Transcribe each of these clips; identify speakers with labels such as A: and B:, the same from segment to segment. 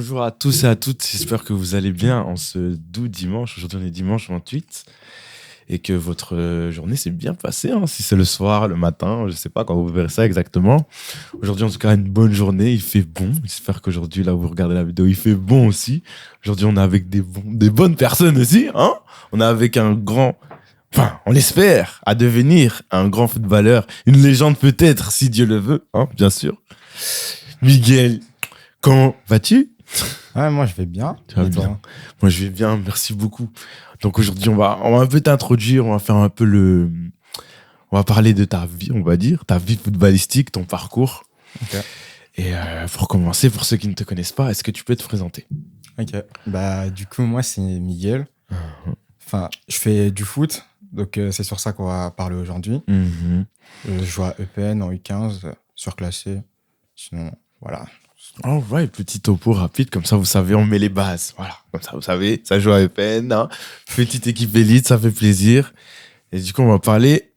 A: Bonjour à tous et à toutes, j'espère que vous allez bien en ce doux dimanche. Aujourd'hui on est dimanche 28 et que votre journée s'est bien passée, hein. Si c'est le soir, le matin, je sais pas quand vous verrez ça exactement. Aujourd'hui en tout cas une bonne journée, il fait bon. J'espère qu'aujourd'hui là où vous regardez la vidéo, il fait bon aussi. Aujourd'hui on est avec des bonnes personnes aussi, hein. On est avec un grand, enfin on espère, à devenir un grand footballeur, une légende peut-être si Dieu le veut, hein, bien sûr. Miguel, comment vas-tu?
B: Ouais, moi je vais bien.
A: Tu vas
B: Et toi?
A: bien. Moi, je vais bien, merci beaucoup. Donc aujourd'hui, on va un peu t'introduire, on va faire un peu on va parler de ta vie, on va dire, ta vie footballistique, ton parcours.
B: Ok.
A: Et pour commencer, pour ceux qui ne te connaissent pas, est-ce que tu peux te présenter?
B: Ok. Bah, du coup, moi c'est Miguel.
A: Mhm.
B: Enfin, je fais du foot, donc c'est sur ça qu'on va parler aujourd'hui.
A: Mhm.
B: Je joue à EPN en U15, surclassé. Sinon, voilà.
A: All right, petit topo rapide, comme ça vous savez, on met les bases. Voilà, comme ça vous savez, ça joue à EPN, hein. Petite équipe élite, ça fait plaisir. Et du coup, on va parler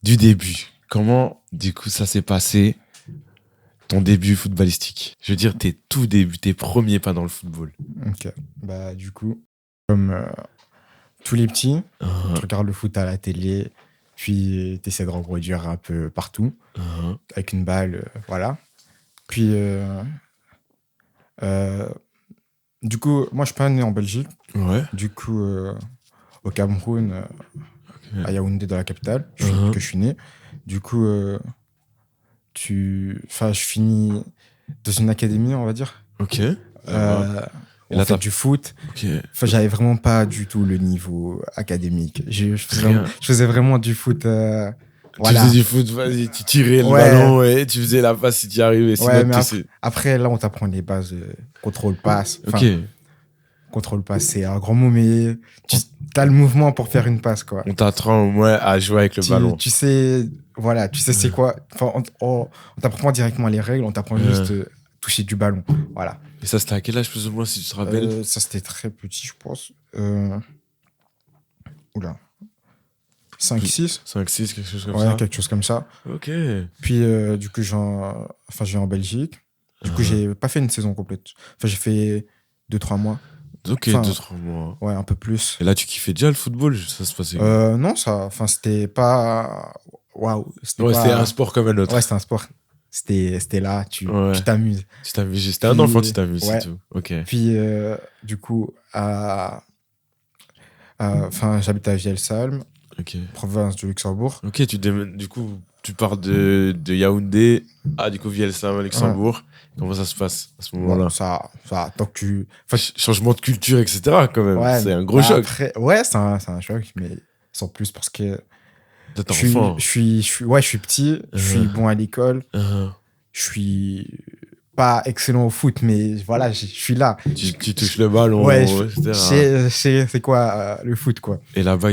A: du début. Comment, du coup, ça s'est passé, ton début footballistique? Je veux dire, tes tout débuts, tes premiers pas dans le football.
B: Ok. Bah, du coup, comme tous les petits, tu regardes le foot à la télé, puis tu essaies de reproduire un peu partout, avec une balle, voilà. Puis, du coup, moi je suis pas né en Belgique.
A: Ouais.
B: Du coup, au Cameroun, à Yaoundé, dans la capitale,
A: Mhm.
B: que je suis né. Du coup, je finis dans une académie, on va dire.
A: Ok.
B: Euh,
A: Et
B: on
A: là,
B: fait du foot.
A: Ok.
B: Enfin, j'avais vraiment pas du tout le niveau académique.
A: Rien.
B: Je faisais vraiment du foot.
A: Tu
B: Voilà.
A: faisais du foot, vas-y, tu tirais le
B: Ouais.
A: ballon et tu faisais la passe si tu y arrivais. Sinon,
B: Ouais, mais
A: tu
B: après,
A: sais.
B: après, là, on t'apprend les bases. Contrôle-passe.
A: Ok.
B: Enfin, contrôle-passe, c'est un grand mot, mais tu as le mouvement pour faire une passe, quoi.
A: On t'apprend au moins à jouer avec le ballon.
B: Tu sais, voilà, tu sais c'est quoi. Enfin, on t'apprend pas directement les règles, on t'apprend juste toucher du ballon. Voilà.
A: Et ça, c'était à quel âge plus ou moins, si tu te rappelles?
B: Ça, c'était très petit, je pense. Oula. 5-6.
A: 5, 6, quelque chose comme
B: Ouais,
A: ça.
B: quelque chose comme ça.
A: Ok.
B: Puis, du coup, je vais en Belgique. Du coup, j'ai pas fait une saison complète. Enfin, j'ai fait 2-3 mois.
A: Ok,
B: Enfin,
A: 2, 3 mois.
B: Ouais, un peu plus.
A: Et là, tu kiffais déjà le football? Ça se passait comment?
B: Non, c'était pas. Waouh.
A: Ouais, c'était un sport comme un autre.
B: Ouais, c'était un sport. C'était là, tu
A: Ouais.
B: t'amuses.
A: Tu t'amuses. C'était un enfant, tu t'amuses,
B: ouais.
A: c'est tout. Ok.
B: Puis, du coup, j'habite à Vielsalm,
A: Ok.
B: province du Luxembourg.
A: Ok, du coup, tu pars de Yaoundé à du coup Vielsalm, Luxembourg. Comment ça se passe à ce moment-là?
B: Bon, ça, tant que tu.
A: Changement de culture, etc. quand même.
B: Ouais,
A: C'est un gros choc.
B: Après, ouais, c'est un choc, mais sans plus parce que
A: T'es enfant.
B: je suis petit, je suis bon à l'école, je suis pas excellent au foot, mais voilà, je suis là.
A: Tu touches le ballon,
B: Ouais,
A: etc.
B: c'est quoi le foot, quoi.
A: Et là-bas,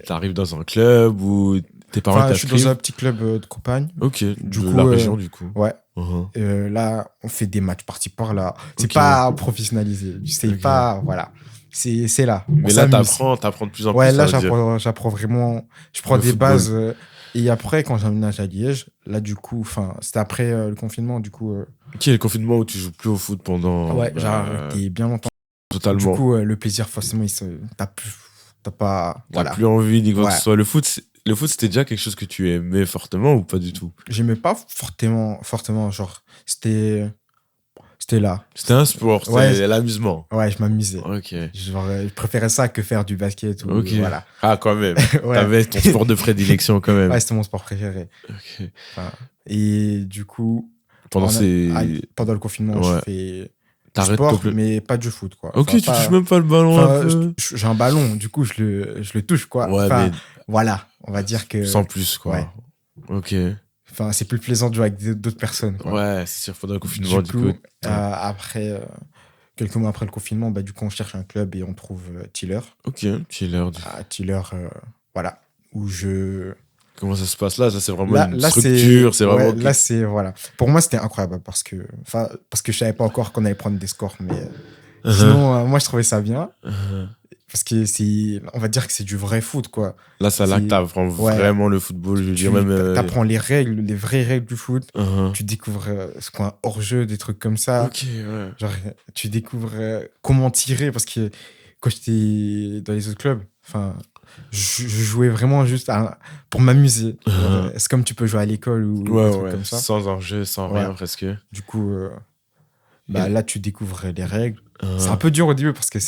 A: t'arrives dans un club ou tes parents
B: Enfin, je suis dans
A: t'inscrivent?
B: un petit club de campagne.
A: Ok,
B: Du
A: de
B: coup,
A: la région, du coup.
B: Ouais.
A: Uh-huh.
B: Là, on fait des matchs par-ci par-là. C'est
A: Ok.
B: pas professionnalisé. C'est
A: Ok.
B: pas. Voilà. C'est là.
A: Mais
B: On
A: là,
B: s'amuse.
A: t'apprends de plus en
B: Ouais,
A: plus,
B: là,
A: ça veut dire.
B: j'apprends vraiment. Je prends
A: Le
B: des
A: football.
B: bases. Et après, quand j'emménage à Liège, là, du coup, c'était après le confinement, du coup.
A: Ok, le confinement où tu joues plus au foot pendant.
B: Ouais, j'ai arrêté bien longtemps.
A: Totalement.
B: Du coup, le plaisir, forcément, t'as pas.
A: T'as
B: Voilà.
A: plus envie ni quoi que
B: Ouais.
A: ce soit. Le foot, c'était déjà quelque chose que tu aimais fortement ou pas du tout?
B: J'aimais pas fortement, genre, c'était là.
A: C'était un sport, c'était
B: Ouais.
A: l'amusement.
B: Ouais, je m'amusais.
A: Ok.
B: Genre, je préférais ça que faire du basket ou
A: Ok.
B: voilà.
A: Ah, quand même.
B: Ouais.
A: T'avais ton sport de prédilection quand même.
B: Ouais, c'était mon sport préféré.
A: Ok.
B: Enfin, et du coup,
A: Pendant
B: pendant le confinement, je
A: Ouais.
B: fais du
A: T'arrêtes
B: sport,
A: complètement.
B: mais pas du foot, quoi.
A: Ok,
B: Enfin,
A: tu touches même pas le ballon un peu.
B: j'ai un ballon, du coup, je le touche, quoi.
A: Ouais,
B: Enfin,
A: mais
B: voilà, on va dire que.
A: sans plus, quoi.
B: Ouais.
A: Ok.
B: Enfin, c'est plus plaisant de jouer avec d'autres personnes, quoi.
A: Ouais, c'est sûr, pendant le confinement, du coup.
B: Après, quelques mois après le confinement, du coup, on cherche un club et on trouve Tiller.
A: Ok, Tiller.
B: Tiller, voilà, où je.
A: Comment ça se passe là? Ça, c'est vraiment une
B: là,
A: structure, c'est vraiment.
B: là, c'est. Voilà. Pour moi, c'était incroyable parce que je savais pas encore qu'on allait prendre des scores, mais sinon, moi, je trouvais ça bien. Parce que on va dire que c'est du vrai foot, quoi.
A: Là, ça, là que t'apprends vraiment le football. Je veux dire, même.
B: T'apprends les règles, les vraies règles du foot.
A: Uh-huh.
B: Tu découvres ce qu'est un hors-jeu, des trucs comme ça.
A: Ok, ouais.
B: Genre, tu découvres comment tirer. Parce que quand j'étais dans les autres clubs, enfin, je jouais vraiment juste pour m'amuser.
A: Uh-huh.
B: C'est comme tu peux jouer à l'école ou des trucs comme ça.
A: Sans enjeu, sans rien presque.
B: Du coup, là, tu découvres les règles.
A: Uh-huh.
B: C'est un peu dur au début parce que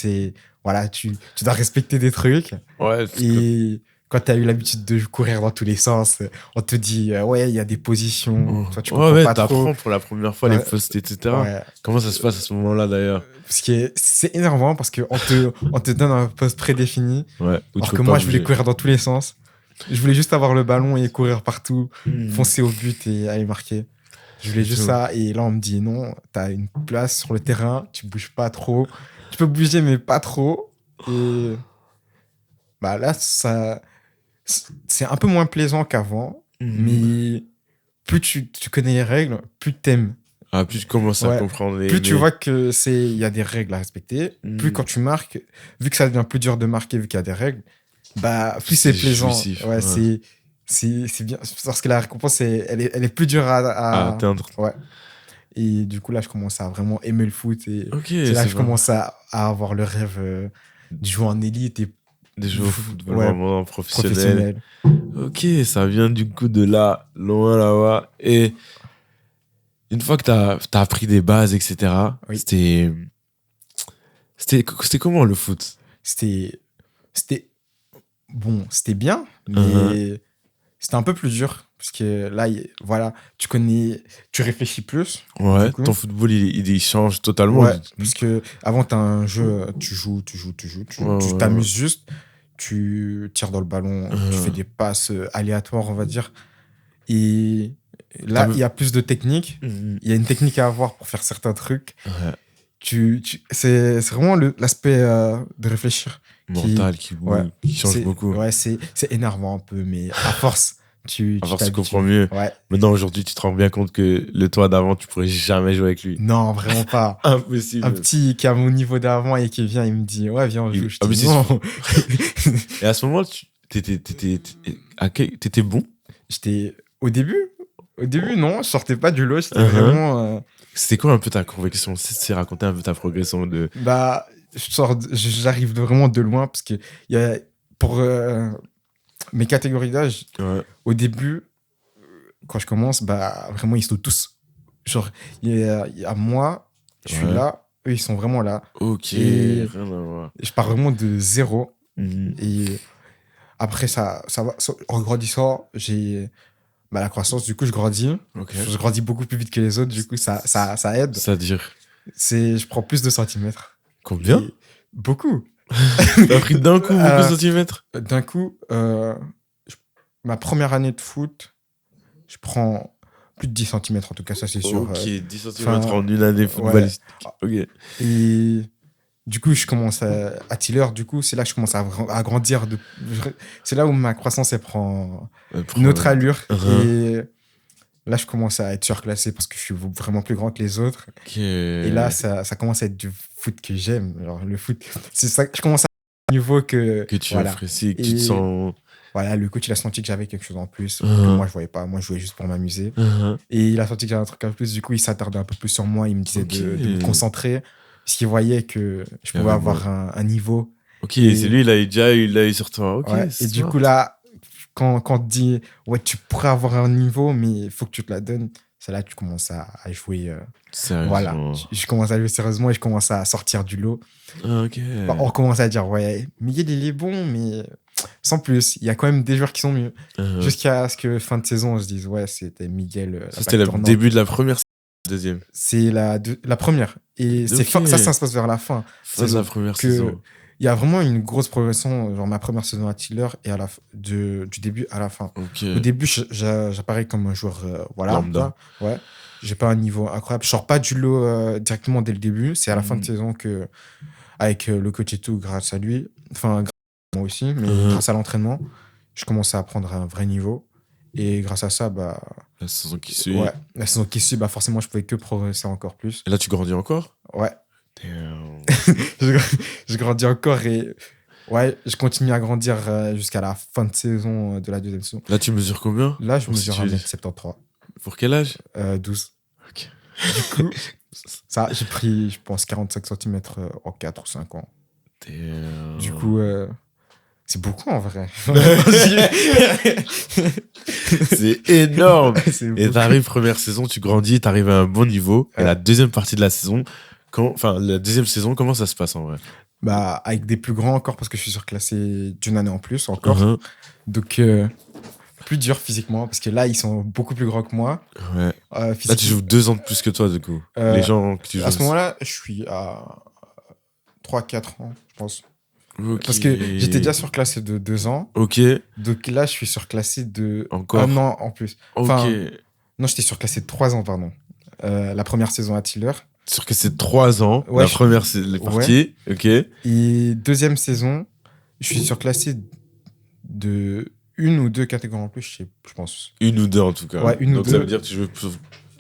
B: voilà, tu dois respecter des trucs.
A: Ouais.
B: Et quand tu as eu l'habitude de courir dans tous les sens, on te dit, ouais, il y a des positions. Toi, tu comprends pas trop.
A: T'apprends pour la première fois les postes, etc. Ouais. Comment ça se passe à ce moment-là, d'ailleurs?
B: Parce que c'est énervant parce qu'on on te donne un poste prédéfini.
A: Ouais.
B: Alors que moi, je voulais courir dans tous les sens. Je voulais juste avoir le ballon et courir partout, foncer au but et aller marquer. Je voulais juste ça. Et là, on me dit, non, t'as une place sur le terrain, tu bouges pas trop. Tu peux bouger, mais pas trop. Et là, c'est un peu moins plaisant qu'avant. Mais plus tu connais les règles, plus t'aimes.
A: Ah, plus tu commences à comprendre
B: plus tu vois que il y a des règles à respecter. Plus quand tu marques, vu que ça devient plus dur de marquer, vu qu'il y a des règles, plus c'est plaisant. Ouais. C'est bien. Parce que la récompense, elle est plus dure à
A: atteindre.
B: Ouais. Et du coup, là, je commence à vraiment aimer le foot. Et
A: c'est
B: là que je commence à avoir le rêve de jouer en élite et
A: de jouer au football vraiment professionnel. Ok, ça vient du coup de là, loin là-bas. Et une fois que t'as appris des bases, etc., c'était comment le foot?
B: C'était bien, mais c'était un peu plus dur. Parce que là, voilà, tu réflushes plus.
A: Ouais, ton football, il change totalement.
B: Ouais, parce que avant, t'as un jeu, tu joues, tu t'amuses juste, tu tires dans le ballon, tu fais des passes aléatoires, on va dire. Et là, il y a plus de technique. Il y a une technique à avoir pour faire certains trucs. Ouais. C'est vraiment l'aspect de réfléchir.
A: Mental qui change beaucoup.
B: Ouais, c'est énervant un peu, mais à force... Tu
A: comprends mieux.
B: Ouais.
A: Maintenant, aujourd'hui, tu te rends bien compte que le toi d'avant, tu pourrais jamais jouer avec lui.
B: Non, vraiment pas.
A: Impossible.
B: Un petit qui a mon niveau d'avant et qui vient, il me dit, ouais, viens, on joue. Je dis, non.
A: Et à ce moment-là, t'étais bon?
B: Au début, non, je sortais pas du lot. C'était vraiment...
A: C'était quoi un peu ta progression? C'est raconter un peu ta progression de...
B: J'arrive vraiment de loin parce que pour... mes catégories d'âge, au début, quand je commence, vraiment, ils sont tous. Genre, il y a moi, je suis là, eux, ils sont vraiment là.
A: Ok,
B: et
A: rien à voir.
B: Je pars vraiment de zéro. Et après, ça va. En grandissant, j'ai la croissance, du coup, je grandis. Je grandis beaucoup plus vite que les autres, du coup, ça aide.
A: C'est-à-dire
B: je prends plus de centimètres.
A: Combien?
B: Beaucoup.
A: T'as pris d'un coup beaucoup de centimètres?
B: D'un coup, ma première année de foot, je prends plus de 10 cm, en tout cas, ça c'est sûr.
A: Ok, 10 cm en une année footballistique.
B: Ouais. Ok. Et du coup, je commence à Tiller, du coup, c'est là que je commence à grandir. C'est là où ma croissance, elle prend une autre allure. Et là, je commence à être surclassé parce que je suis vraiment plus grand que les autres. Et là, ça commence à être du foot que j'aime. Alors, le foot, c'est ça. Je commence à avoir un niveau que
A: tu apprécies, que tu te sens...
B: Voilà, le coach, il a senti que j'avais quelque chose en plus. Que moi, je voyais pas. Moi, je jouais juste pour m'amuser. Et il a senti que j'avais un truc en plus. Du coup, il s'attardait un peu plus sur moi. Il me disait de me concentrer. Parce qu'il voyait que je pouvais avoir un niveau.
A: Ok, c'est lui, il a eu sur toi. Ok,
B: et du coup, là, quand on te dit, ouais, tu pourrais avoir un niveau, mais il faut que tu te la donnes, c'est là que tu commences à jouer.
A: Sérieusement.
B: Voilà, je commence à jouer sérieusement et je commence à sortir du lot.
A: Ok.
B: On commence à dire, ouais, Miguel, il est bon, mais sans plus. Il y a quand même des joueurs qui sont mieux. Jusqu'à ce que fin de saison, on se dise, ouais, c'était Miguel.
A: Ça, c'était le début de la première, deuxième.
B: C'est la première. Et ça se passe vers la fin.
A: C'est la première saison.
B: Il y a vraiment une grosse progression, genre ma première saison à Tiller et du début à la fin. Au début, j'apparais comme un joueur
A: lambda.
B: Ouais. J'ai pas un niveau incroyable. Je sors pas du lot directement dès le début. C'est à la fin de saison que, avec le coach et tout, grâce à lui, enfin, grâce à moi aussi, mais grâce à l'entraînement, je commence à prendre un vrai niveau. Et grâce à ça,
A: la saison qui suit.
B: Ouais, la saison qui suit, forcément, je pouvais que progresser encore plus.
A: Et là, tu grandis encore?
B: Ouais. Je grandis encore et Ouais, je continue à grandir jusqu'à la fin de saison de la deuxième saison.
A: Là, tu mesures combien?
B: Là, je
A: Pour
B: mesure
A: situer.
B: 1m73.
A: Pour quel âge?
B: 12.
A: Ok.
B: Du coup, ça, j'ai pris, je pense, 45 cm en 4 ou 5 ans. Du coup, c'est beaucoup en vrai.
A: C'est énorme.
B: C'est
A: Et
B: beaucoup.
A: t'arrives, première saison, tu grandis, t'arrives à un bon niveau. Et
B: Ouais.
A: la deuxième partie de la saison, la deuxième saison, comment ça se passe en vrai?
B: Bah, avec des plus grands encore, parce que je suis surclassé d'une année en plus encore.
A: Uh-huh.
B: Donc, plus dur physiquement, parce que là, ils sont beaucoup plus grands que moi.
A: Ouais. Là, tu
B: Physiquement,
A: joues 2 ans de plus que toi, du coup. Les gens que tu joues.
B: à ce moment-là, je suis à 3-4 ans, je pense.
A: Ok.
B: Parce que j'étais déjà surclassé de 2 ans.
A: Ok.
B: Donc là, je suis surclassé de
A: Encore.
B: 1 an en plus.
A: Ok.
B: Enfin, non, j'étais surclassé de 3 ans, pardon. La première saison à Tiller.
A: Sur que c'est 3 ans,
B: Ouais,
A: la première c'est les parties. Ok.
B: Et deuxième saison, je suis surclassé de 1 ou 2 catégories en plus, je pense.
A: 1 ou 2 en tout cas.
B: Ouais, 1 ou
A: Donc
B: 2.
A: ça veut dire que tu joues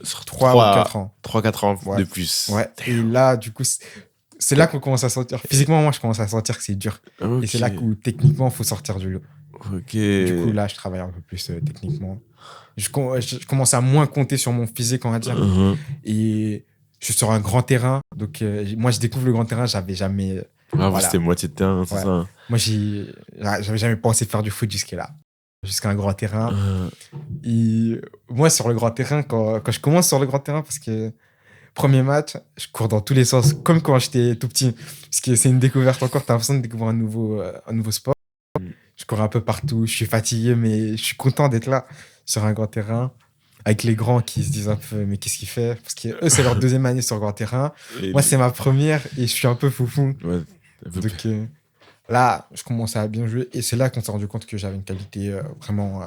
A: sur
B: 3 ou 4 ans.
A: 3-4 ans
B: Ouais.
A: de plus.
B: Ouais. Et là, du coup, c'est là qu'on commence à sentir. Physiquement, moi, je commence à sentir que c'est dur.
A: Ok.
B: Et c'est là où, techniquement, il faut sortir du lot.
A: Ok.
B: Du coup, là, je travaille un peu plus techniquement. Je commence à moins compter sur mon physique, on va dire.
A: Uh-huh.
B: Et je suis sur un grand terrain. Donc, moi, je découvre le grand terrain. J'avais jamais.
A: Ah,
B: Voilà.
A: c'était moitié de terrain, c'est
B: Ouais.
A: ça.
B: Moi, j'avais jamais pensé faire du foot jusque-là. Jusqu'à un grand terrain. Et moi, sur le grand terrain, quand je commence sur le grand terrain, parce que premier match, je cours dans tous les sens, comme quand j'étais tout petit. Parce que c'est une découverte encore. T'as l'impression de découvrir un nouveau sport. Je cours un peu partout. Je suis fatigué, mais je suis content d'être là, sur un grand terrain. Avec les grands qui se disent un peu, mais qu'est-ce qu'il fait? Parce que eux, c'est leur deuxième année sur grand terrain.
A: Et
B: Moi, c'est ma première et je suis un peu foufou.
A: Ouais.
B: Donc là, je commençais à bien jouer. Et c'est là qu'on s'est rendu compte que j'avais une qualité vraiment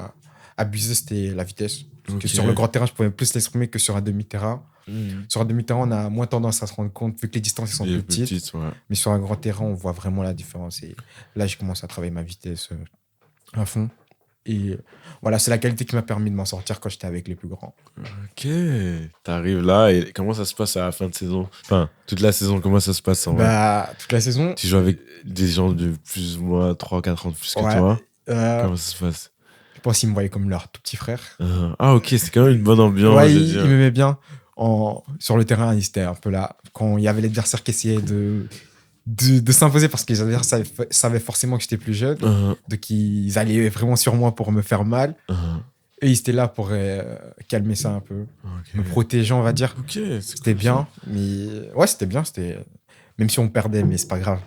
B: abusée, c'était la vitesse. Parce que
A: Ok.
B: sur le grand terrain, je pouvais plus l'exprimer que sur un demi-terrain.
A: Mhm.
B: Sur un demi-terrain, on a moins tendance à se rendre compte, vu que les distances sont
A: Et
B: plus petites.
A: ouais.
B: Mais sur un grand terrain, on voit vraiment la différence. Et là, j'ai commencé à travailler ma vitesse à fond. Et voilà, c'est la qualité qui m'a permis de m'en sortir quand j'étais avec les plus grands.
A: Ok. T'arrives là et comment ça se passe à la fin de saison? Enfin, toute la saison, comment ça se passe en vrai?
B: Bah, toute la saison.
A: Tu joues avec des gens de plus ou moins 3-4 ans de plus que
B: Ouais,
A: toi? Comment ça se passe?
B: je pense qu'ils me voyaient comme leur tout petit frère.
A: Ah, ok, c'est quand même une bonne ambiance.
B: Ouais,
A: je veux
B: ils
A: dire.
B: m'aimaient bien. Sur le terrain, ils étaient un peu là. Quand il y avait l'adversaire qui essayait de s'imposer, parce que les adversaires savaient forcément que j'étais plus jeune. Donc, ils allaient vraiment sur moi pour me faire mal. Et ils étaient là pour calmer ça un peu.
A: Ok.
B: Me protéger, on va dire.
A: Ok,
B: C'était bien. Mais ouais, c'était bien. Même si on perdait, mais c'est pas grave.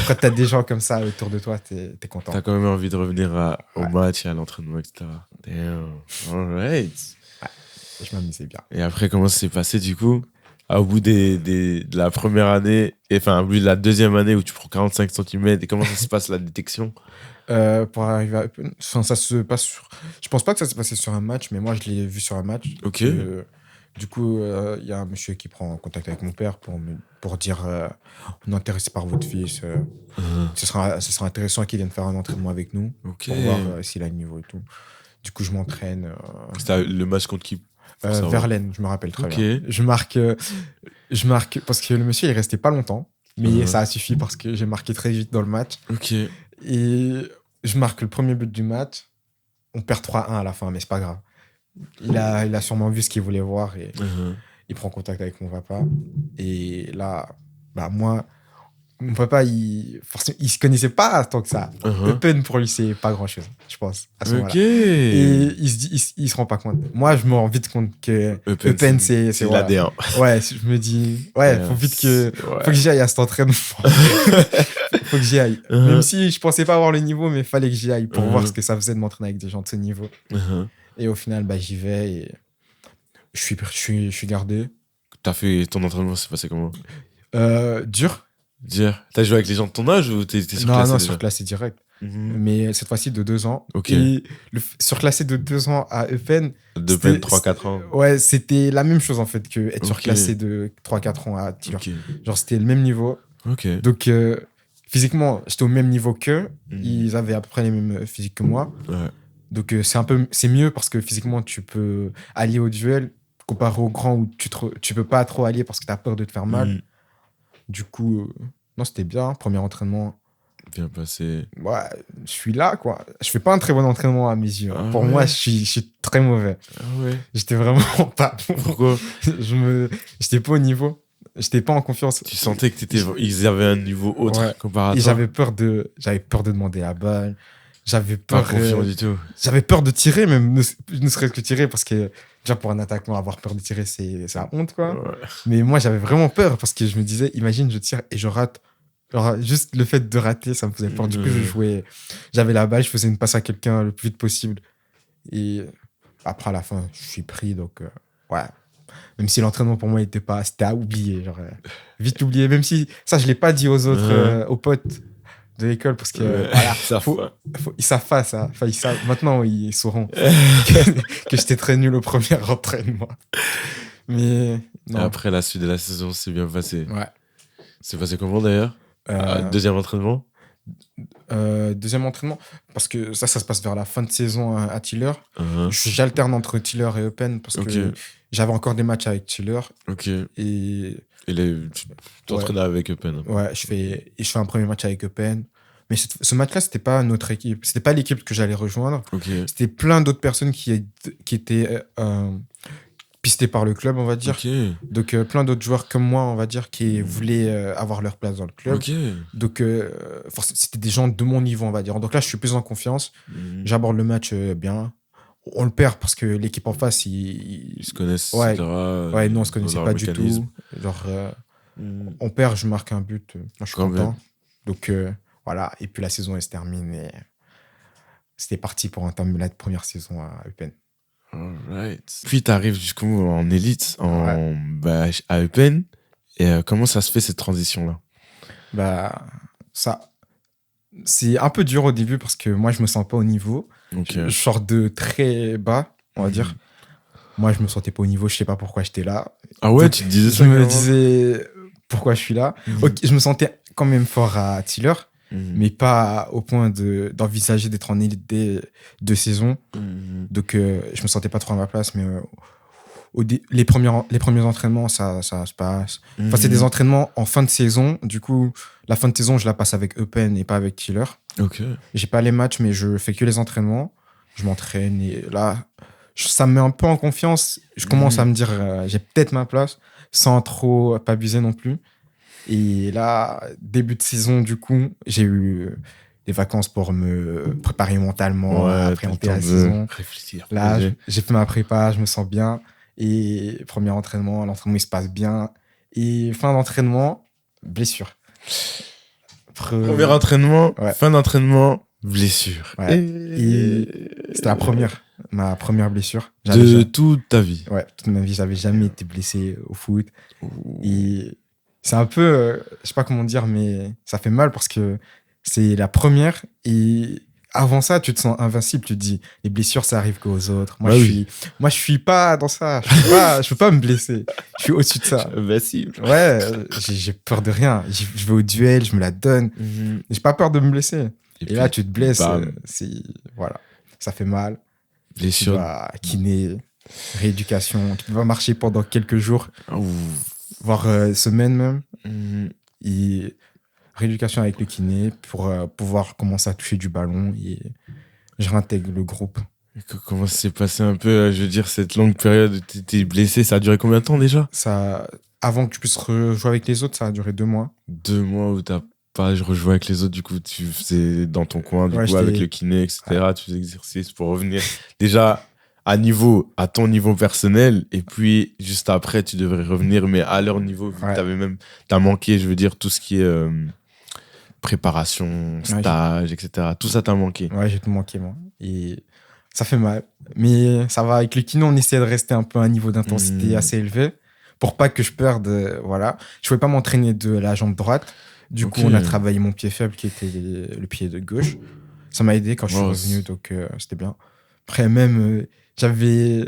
B: Quand t'as des gens comme ça autour de toi, t'es content.
A: T'as quand même envie de revenir au
B: Ouais.
A: match et à l'entraînement, etc. Damn. Alright.
B: Je m'amusais bien.
A: Et après, comment ça s'est passé du coup? Au bout de la première année, et enfin, au bout de la deuxième année où tu prends 45 cm, et comment ça se passe la détection?
B: Pour arriver à Open, enfin, ça se passe sur. Je pense pas que ça s'est passé sur un match, mais moi je l'ai vu sur un match.
A: Ok.
B: Du coup, il y a un monsieur qui prend contact avec mon père pour dire on est intéressé par votre fils. Ce sera intéressant qu'il vienne faire un entraînement avec nous
A: Ok.
B: pour voir s'il a le niveau et tout. Du coup, je m'entraîne.
A: C'était le match contre qui? Pour savoir.
B: Verlaine, je me rappelle très
A: Ok.
B: bien. Je marque parce que le monsieur il restait pas longtemps, mais ça a suffi parce que j'ai marqué très vite dans le match.
A: Ok.
B: Et je marque le premier but du match. On perd 3-1 à la fin, mais c'est pas grave. Il a sûrement vu ce qu'il voulait voir et il prend contact avec mon papa. Et là, bah moi, mon papa, forcément, il se connaissait pas tant que ça. Eupen, pour lui, c'est pas grand chose, je pense, à ce moment-là.
A: Ok.
B: Et il se rend pas compte. Moi, je me rends vite compte que Eupen, c'est voilà.
A: l'AD1.
B: Ouais, je me dis, ouais, faut vite que.
A: Ouais.
B: Faut que j'y aille à cet entraînement. Faut que j'y aille. Même si je pensais pas avoir le niveau, mais fallait que j'y aille pour voir ce que ça faisait de m'entraîner avec des gens de ce niveau. Et au final, bah, j'y vais et je suis gardé.
A: T'as fait ton entraînement, c'est passé comment?
B: Dur.
A: Dire, t'as joué avec les gens de ton âge ou t'es surclassé?
B: Non,
A: déjà?
B: surclassé direct. Mais cette fois-ci de 2 ans.
A: Ok.
B: Et surclassé de 2 ans à Eupen.
A: De peine 3-4 ans.
B: Ouais, c'était la même chose en fait que être
A: Ok.
B: surclassé de 3-4 ans à Tiller.
A: Ok.
B: Genre, c'était le même niveau.
A: Ok.
B: Donc, physiquement, j'étais au même niveau qu'eux. Ils avaient à peu près les mêmes physiques que moi.
A: Ouais.
B: Donc, c'est mieux parce que physiquement, tu peux allier au duel comparé aux grands où tu peux pas trop allier parce que tu as peur de te faire mal. Du coup, non, c'était bien. Premier entraînement.
A: bien passé.
B: Ouais, je suis là, quoi. Je fais pas un très bon entraînement à mes yeux.
A: Ah
B: Pour
A: ouais.
B: moi, je suis très mauvais.
A: Ah ouais.
B: J'étais vraiment pas bon.
A: Pourquoi?
B: J'étais pas au niveau. J'étais pas en confiance.
A: Tu sentais que ils avaient un niveau autre
B: Ouais.
A: comparé à
B: Et
A: toi?
B: j'avais peur de demander la balle. J'avais
A: Pas
B: peur,
A: confiant du tout.
B: j'avais peur de tirer, même ne serait-ce que tirer, parce que déjà pour un attaquant, avoir peur de tirer, c'est la honte, quoi.
A: Ouais.
B: Mais moi, j'avais vraiment peur parce que je me disais, imagine, je tire et je rate. Genre, juste le fait de rater, ça me faisait peur. Du coup, j'avais la balle, je faisais une passe à quelqu'un le plus vite possible. Et après, à la fin, je suis pris, donc ouais. Même si l'entraînement pour moi c'était à oublier, genre vite oublié. Même si ça, je l'ai pas dit aux autres, aux potes de l'école, parce que voilà, ils savent pas ça. Enfin, maintenant, ils sauront que j'étais très nul au premier entraînement. Mais non.
A: Et après, la suite de la saison s'est bien passée.
B: Ouais.
A: C'est passé comment d'ailleurs? Deuxième entraînement?
B: Deuxième entraînement, parce que ça se passe vers la fin de saison à Tiller.
A: Uh-huh.
B: J'alterne entre Tiller et Eupen parce que j'avais encore des matchs avec Tiller.
A: Ok.
B: Et
A: tu t'entraînais avec Eupen?
B: Ouais, je fais un premier match avec Eupen. Mais ce match-là, c'était pas notre équipe. C'était pas l'équipe que j'allais rejoindre.
A: Okay.
B: C'était plein d'autres personnes qui étaient pistées par le club, on va dire.
A: Okay.
B: Donc, plein d'autres joueurs comme moi, on va dire, qui voulaient avoir leur place dans le club.
A: Okay.
B: Donc, c'était des gens de mon niveau, on va dire. Donc là, je suis plus en confiance. J'aborde le match bien. On le perd parce que l'équipe en face, ils
A: se connaissent,
B: ouais.
A: etc.
B: Ouais, non, on se connaissait pas du tout. Genre, on perd, je marque un but. Moi, je suis content. Même. Donc, voilà. Et puis, la saison, elle se termine. Et c'était parti pour entamer la première saison à Eupen.
A: Alright. Puis, tu arrives du coup en élite à Eupen. Et comment ça se fait cette transition-là?
B: C'est un peu dur au début parce que moi, je me sens pas au niveau. Je sors de très bas, on va dire. Moi, je me sentais pas au niveau. Je sais pas pourquoi j'étais là.
A: Ah ouais, donc, tu te disais ça?
B: Je me disais pourquoi je suis là. Okay, je me sentais quand même fort à Tiller, mais pas au point d'envisager d'être en élite dès 2 saisons. Donc, je me sentais pas trop à ma place, mais les premiers entraînements, ça se passe. Enfin, c'est des entraînements en fin de saison. Du coup, la fin de saison, je la passe avec Eupen et pas avec Tiller. J'ai pas les matchs, mais je fais que les entraînements. Je m'entraîne et là, ça me met un peu en confiance. Je commence à me dire, j'ai peut-être ma place, sans trop pas abuser non plus. Et là, début de saison, du coup, j'ai eu des vacances pour me préparer mentalement, appréhender la saison.
A: Réfléchir.
B: Là, j'ai fait ma prépa, je me sens bien. Et premier entraînement, l'entraînement, il se passe bien. Et fin d'entraînement, blessure.
A: Premier entraînement, fin d'entraînement, blessure.
B: Ouais. Et c'était ma première blessure.
A: De toute ta vie?
B: Ouais, toute ma vie, j'avais jamais été blessé au foot. Et c'est un peu, je sais pas comment dire, mais ça fait mal parce que c'est la première. Et avant ça, tu te sens invincible. Tu te dis, les blessures, ça arrive qu'aux autres. Moi, je suis pas dans ça. Je peux pas me blesser. Je suis au-dessus de ça.
A: Invincible.
B: Ouais, j'ai peur de rien. Je vais au duel, je me la donne. J'ai pas peur de me blesser. Et là, tu te blesses. Voilà, ça fait mal.
A: Blessure.
B: Tu vas kiné, rééducation. Tu peux pas marcher pendant quelques jours, voire semaines même. Et rééducation avec le kiné pour pouvoir commencer à toucher du ballon et je réintègre le groupe.
A: Comment ça s'est passé un peu, je veux dire, cette longue période où tu étais blessé, ça a duré combien de temps déjà?
B: Avant que tu puisses rejouer avec les autres, ça a duré 2 mois.
A: 2 mois où t'as pas rejoué avec les autres, du coup tu faisais dans ton coin, du coup avec le kiné, etc. Tu faisais exercice pour revenir déjà à ton niveau personnel, et puis juste après tu devrais revenir, mais à leur niveau, vu que t'as manqué, je veux dire, tout ce qui est préparation, stage, etc. Tout ça t'a manqué.
B: Ouais, j'ai tout manqué, moi. Et ça fait mal. Mais ça va, avec le kiné, on essaie de rester un peu à un niveau d'intensité assez élevé pour pas que je perde. Voilà. Je pouvais pas m'entraîner de la jambe droite. Du coup, on a travaillé mon pied faible qui était le pied de gauche. Ça m'a aidé quand je suis revenu, donc c'était bien. Après, même, j'avais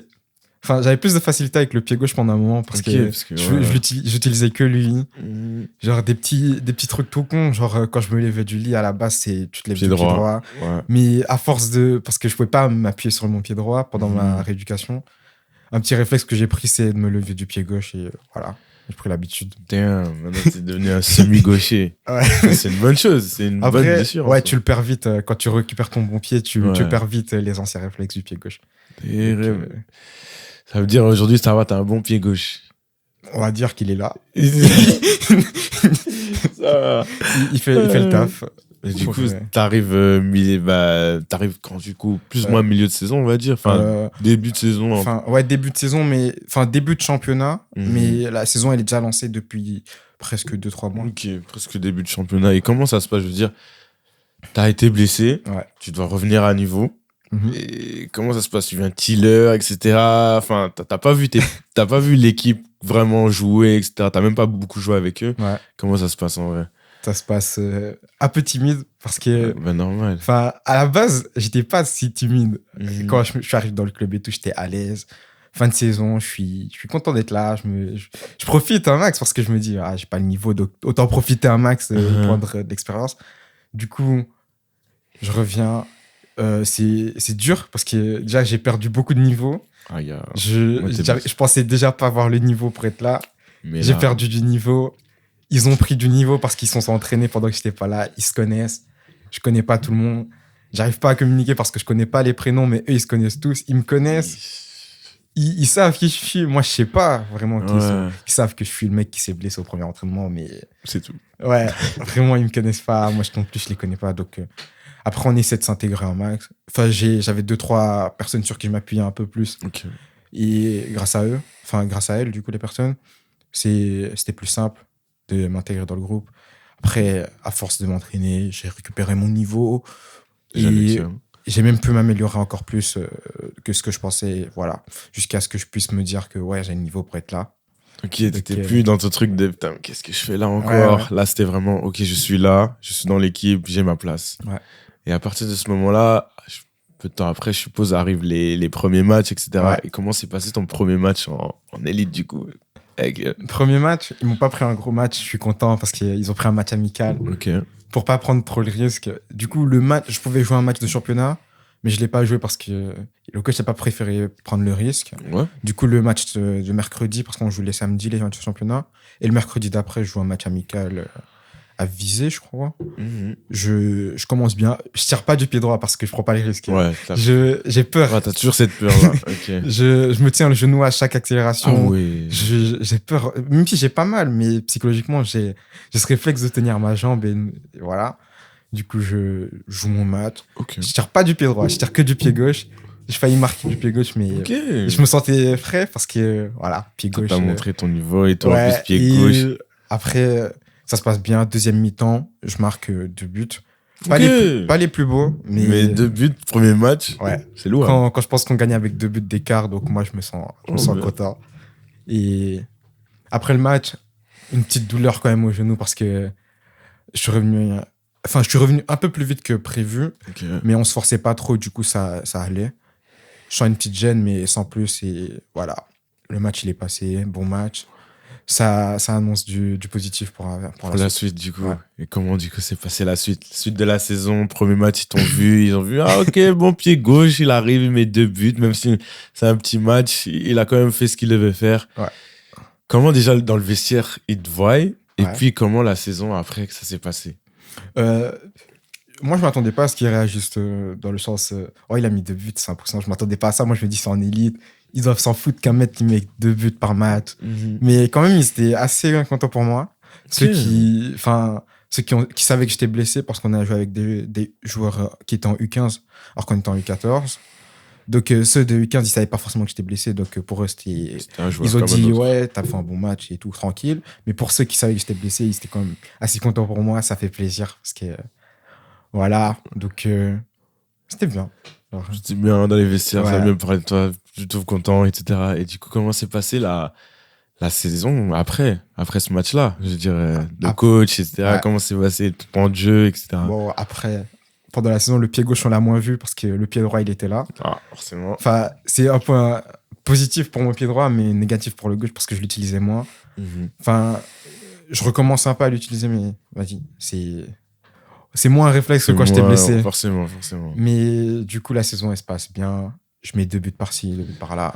B: plus de facilité avec le pied gauche pendant un moment parce que j'utilisais que lui. Genre des petits trucs tout cons. Genre quand je me levais du lit, à la base, tu te lèves du pied droit. Ouais. Mais à force parce que je pouvais pas m'appuyer sur mon pied droit pendant ma rééducation, un petit réflexe que j'ai pris, c'est de me lever du pied gauche et voilà. J'ai pris l'habitude.
A: Damn, maintenant t'es devenu un semi-gaucher.
B: Ouais.
A: Ça, c'est une bonne chose, c'est une bonne
B: Après,
A: blessure.
B: ouais,
A: en
B: tu le perds vite. Quand tu récupères ton bon pied, tu
A: Ouais.
B: perds vite les anciens réflexes du pied gauche.
A: soi.
B: Donc,
A: Ça veut dire aujourd'hui, ça va, t'as un bon pied gauche.
B: on va dire qu'il est là.
A: Ça va.
B: Il fait le taf.
A: Et du coup,
B: Ouais.
A: t'arrives t'arrives quand du coup plus ou moins milieu de saison, on va dire, enfin début de saison.
B: Enfin, ouais, début de saison, mais enfin début de championnat,
A: Mhm.
B: mais la saison elle est déjà lancée depuis presque 2-3 mois.
A: Ok, presque début de championnat. Et comment ça se passe? Je veux dire, t'as été blessé,
B: Ouais.
A: tu dois revenir à niveau.
B: Mhm.
A: Et comment ça se passe? Tu viens tiller, etc. Enfin, t'as pas vu l'équipe vraiment jouer, etc. T'as même pas beaucoup joué avec eux.
B: Ouais.
A: Comment ça se passe en vrai?
B: Ça se passe un peu timide parce que,
A: Ben normal.
B: enfin, à la base, j'étais pas si timide.
A: Mhm.
B: Quand je suis arrivé dans le club et tout, j'étais à l'aise. Fin de saison, je suis content d'être là. Je profite un max parce que je me dis, j'ai pas le niveau, donc autant profiter un max, prendre de l'expérience. Du coup, je reviens. C'est dur parce que déjà, j'ai perdu beaucoup de niveau.
A: Ah, y a...
B: Je pensais déjà pas avoir le niveau pour être là.
A: Mais
B: J'ai
A: là,
B: perdu du niveau. Ils ont pris du niveau parce qu'ils sont entraînés pendant que j'étais pas là. Ils se connaissent. Je connais pas tout le monde. J'arrive pas à communiquer parce que je connais pas les prénoms, mais eux, ils se connaissent tous. Ils me connaissent. Ils savent qui je suis. Moi, je sais pas vraiment qui ils sont. Ils savent que je suis le mec qui s'est blessé au premier entraînement, mais
A: c'est tout.
B: ouais, vraiment, ils me connaissent pas. Moi, non plus, je les connais pas. Donc, après, on essaie de s'intégrer en max. Enfin, j'avais 2-3 personnes sur qui je m'appuyais un peu plus.
A: Ok.
B: Et grâce à eux, enfin, grâce à elles, du coup, les personnes, c'était plus simple de m'intégrer dans le groupe. Après, à force de m'entraîner, j'ai récupéré mon niveau. Et j'ai même pu m'améliorer encore plus que ce que je pensais. Voilà. Jusqu'à ce que je puisse me dire que ouais, j'ai le niveau pour être là.
A: Ok, t'étais plus dans ton truc de putain, qu'est-ce que je fais là encore?
B: Ouais.
A: Là, c'était vraiment ok, je suis là, je suis dans l'équipe, j'ai ma place.
B: Ouais.
A: Et à partir de ce moment-là, peu de temps après, je suppose, arrivent les premiers matchs, etc.
B: Ouais.
A: Et comment s'est passé ton premier match en élite du coup?
B: Premier match, ils m'ont pas pris un gros match. Je suis content parce qu'ils ont pris un match amical.
A: Ok.
B: Pour pas prendre trop le risque. Du coup, le match, je pouvais jouer un match de championnat, mais je l'ai pas joué parce que le coach n'a pas préféré prendre le risque.
A: Ouais.
B: Du coup, le match de mercredi, parce qu'on joue les samedis, les matchs de championnat, et le mercredi d'après, je joue un match amical à Visé, je crois.
A: Mhm.
B: Je commence bien. Je tire pas du pied droit parce que je prends pas les risques.
A: Ouais.
B: J'ai peur.
A: Ouais, t'as toujours cette peur-là. Ok.
B: Je me tiens le genou à chaque accélération.
A: Ah oui.
B: J'ai peur, même si j'ai pas mal, mais psychologiquement, j'ai ce réflexe de tenir ma jambe et voilà. Du coup, je joue mon match.
A: Ok.
B: Je tire pas du pied droit, je tire que du pied gauche. J'ai failli marquer du pied gauche, mais
A: Ok.
B: je me sentais frais parce que, voilà, pied gauche.
A: T'as montré ton niveau et toi,
B: ouais,
A: en plus, pied
B: et
A: gauche.
B: après, ça se passe bien. Deuxième mi-temps, je marque 2 buts. Pas,
A: Ok.
B: pas les plus beaux,
A: Mais 2 buts, premier match.
B: Ouais.
A: C'est lourd. Hein.
B: Quand je pense qu'on gagne avec 2 buts d'écart, donc moi, je me sens
A: bien.
B: content. Et après le match, une petite douleur quand même au genou parce que je suis revenu un peu plus vite que prévu,
A: Ok.
B: mais on se forçait pas trop, du coup ça allait. Je sens une petite gêne, mais sans plus, et voilà. Le match, il est passé, bon match. Ça annonce du positif pour
A: la suite, du coup.
B: Ouais.
A: Et comment, du coup, c'est passé la suite? Suite de la saison, premier match, ils ont vu, ah, ok, bon pied gauche, il arrive, il met 2 buts, même si c'est un petit match, il a quand même fait ce qu'il devait faire.
B: Ouais.
A: Comment, déjà, dans le vestiaire, ils te voient? Et
B: Ouais.
A: puis, comment la saison après que ça s'est passé?
B: Moi, je m'attendais pas à ce qu'il réagisse dans le sens, oh, il a mis 2 buts, 100%. Je m'attendais pas à ça. Moi, je me dis, c'est en élite. Ils doivent s'en foutre qu'un mec qui met 2 buts par match. Mais quand même, ils étaient assez contents pour moi. Ceux qui savaient que j'étais blessé parce qu'on a joué avec des joueurs qui étaient en U15 alors qu'on était en U14. Donc, ceux de U15, ils savaient pas forcément que j'étais blessé. Donc, pour eux, c'était
A: un joueur
B: ils ont
A: comme un
B: dit,
A: autre.
B: ouais, t'as fait un bon match et tout, tranquille. Mais pour ceux qui savaient que j'étais blessé, ils étaient quand même assez contents pour moi. Ça fait plaisir parce que, voilà. Donc, c'était bien. Alors,
A: J'étais bien dans les vestiaires,
B: Ouais.
A: ça a bien parlé de toi, plutôt content, etc. Et du coup, comment s'est passée la saison après ce match-là? Je veux dire, le coach, etc.
B: Ouais.
A: Comment s'est passé le temps de jeu, etc.
B: bon, après, pendant la saison, le pied gauche, on l'a moins vu parce que le pied droit, il était là.
A: Ah, forcément.
B: Enfin, c'est un point positif pour mon pied droit, mais négatif pour le gauche parce que je l'utilisais moins. Enfin, je recommence un peu à l'utiliser, mais vas-y, c'est moins un réflexe que quand j'étais blessé.
A: Forcément.
B: Mais du coup, la saison, elle se passe bien. Je mets 2 buts par-ci, 2 buts par-là.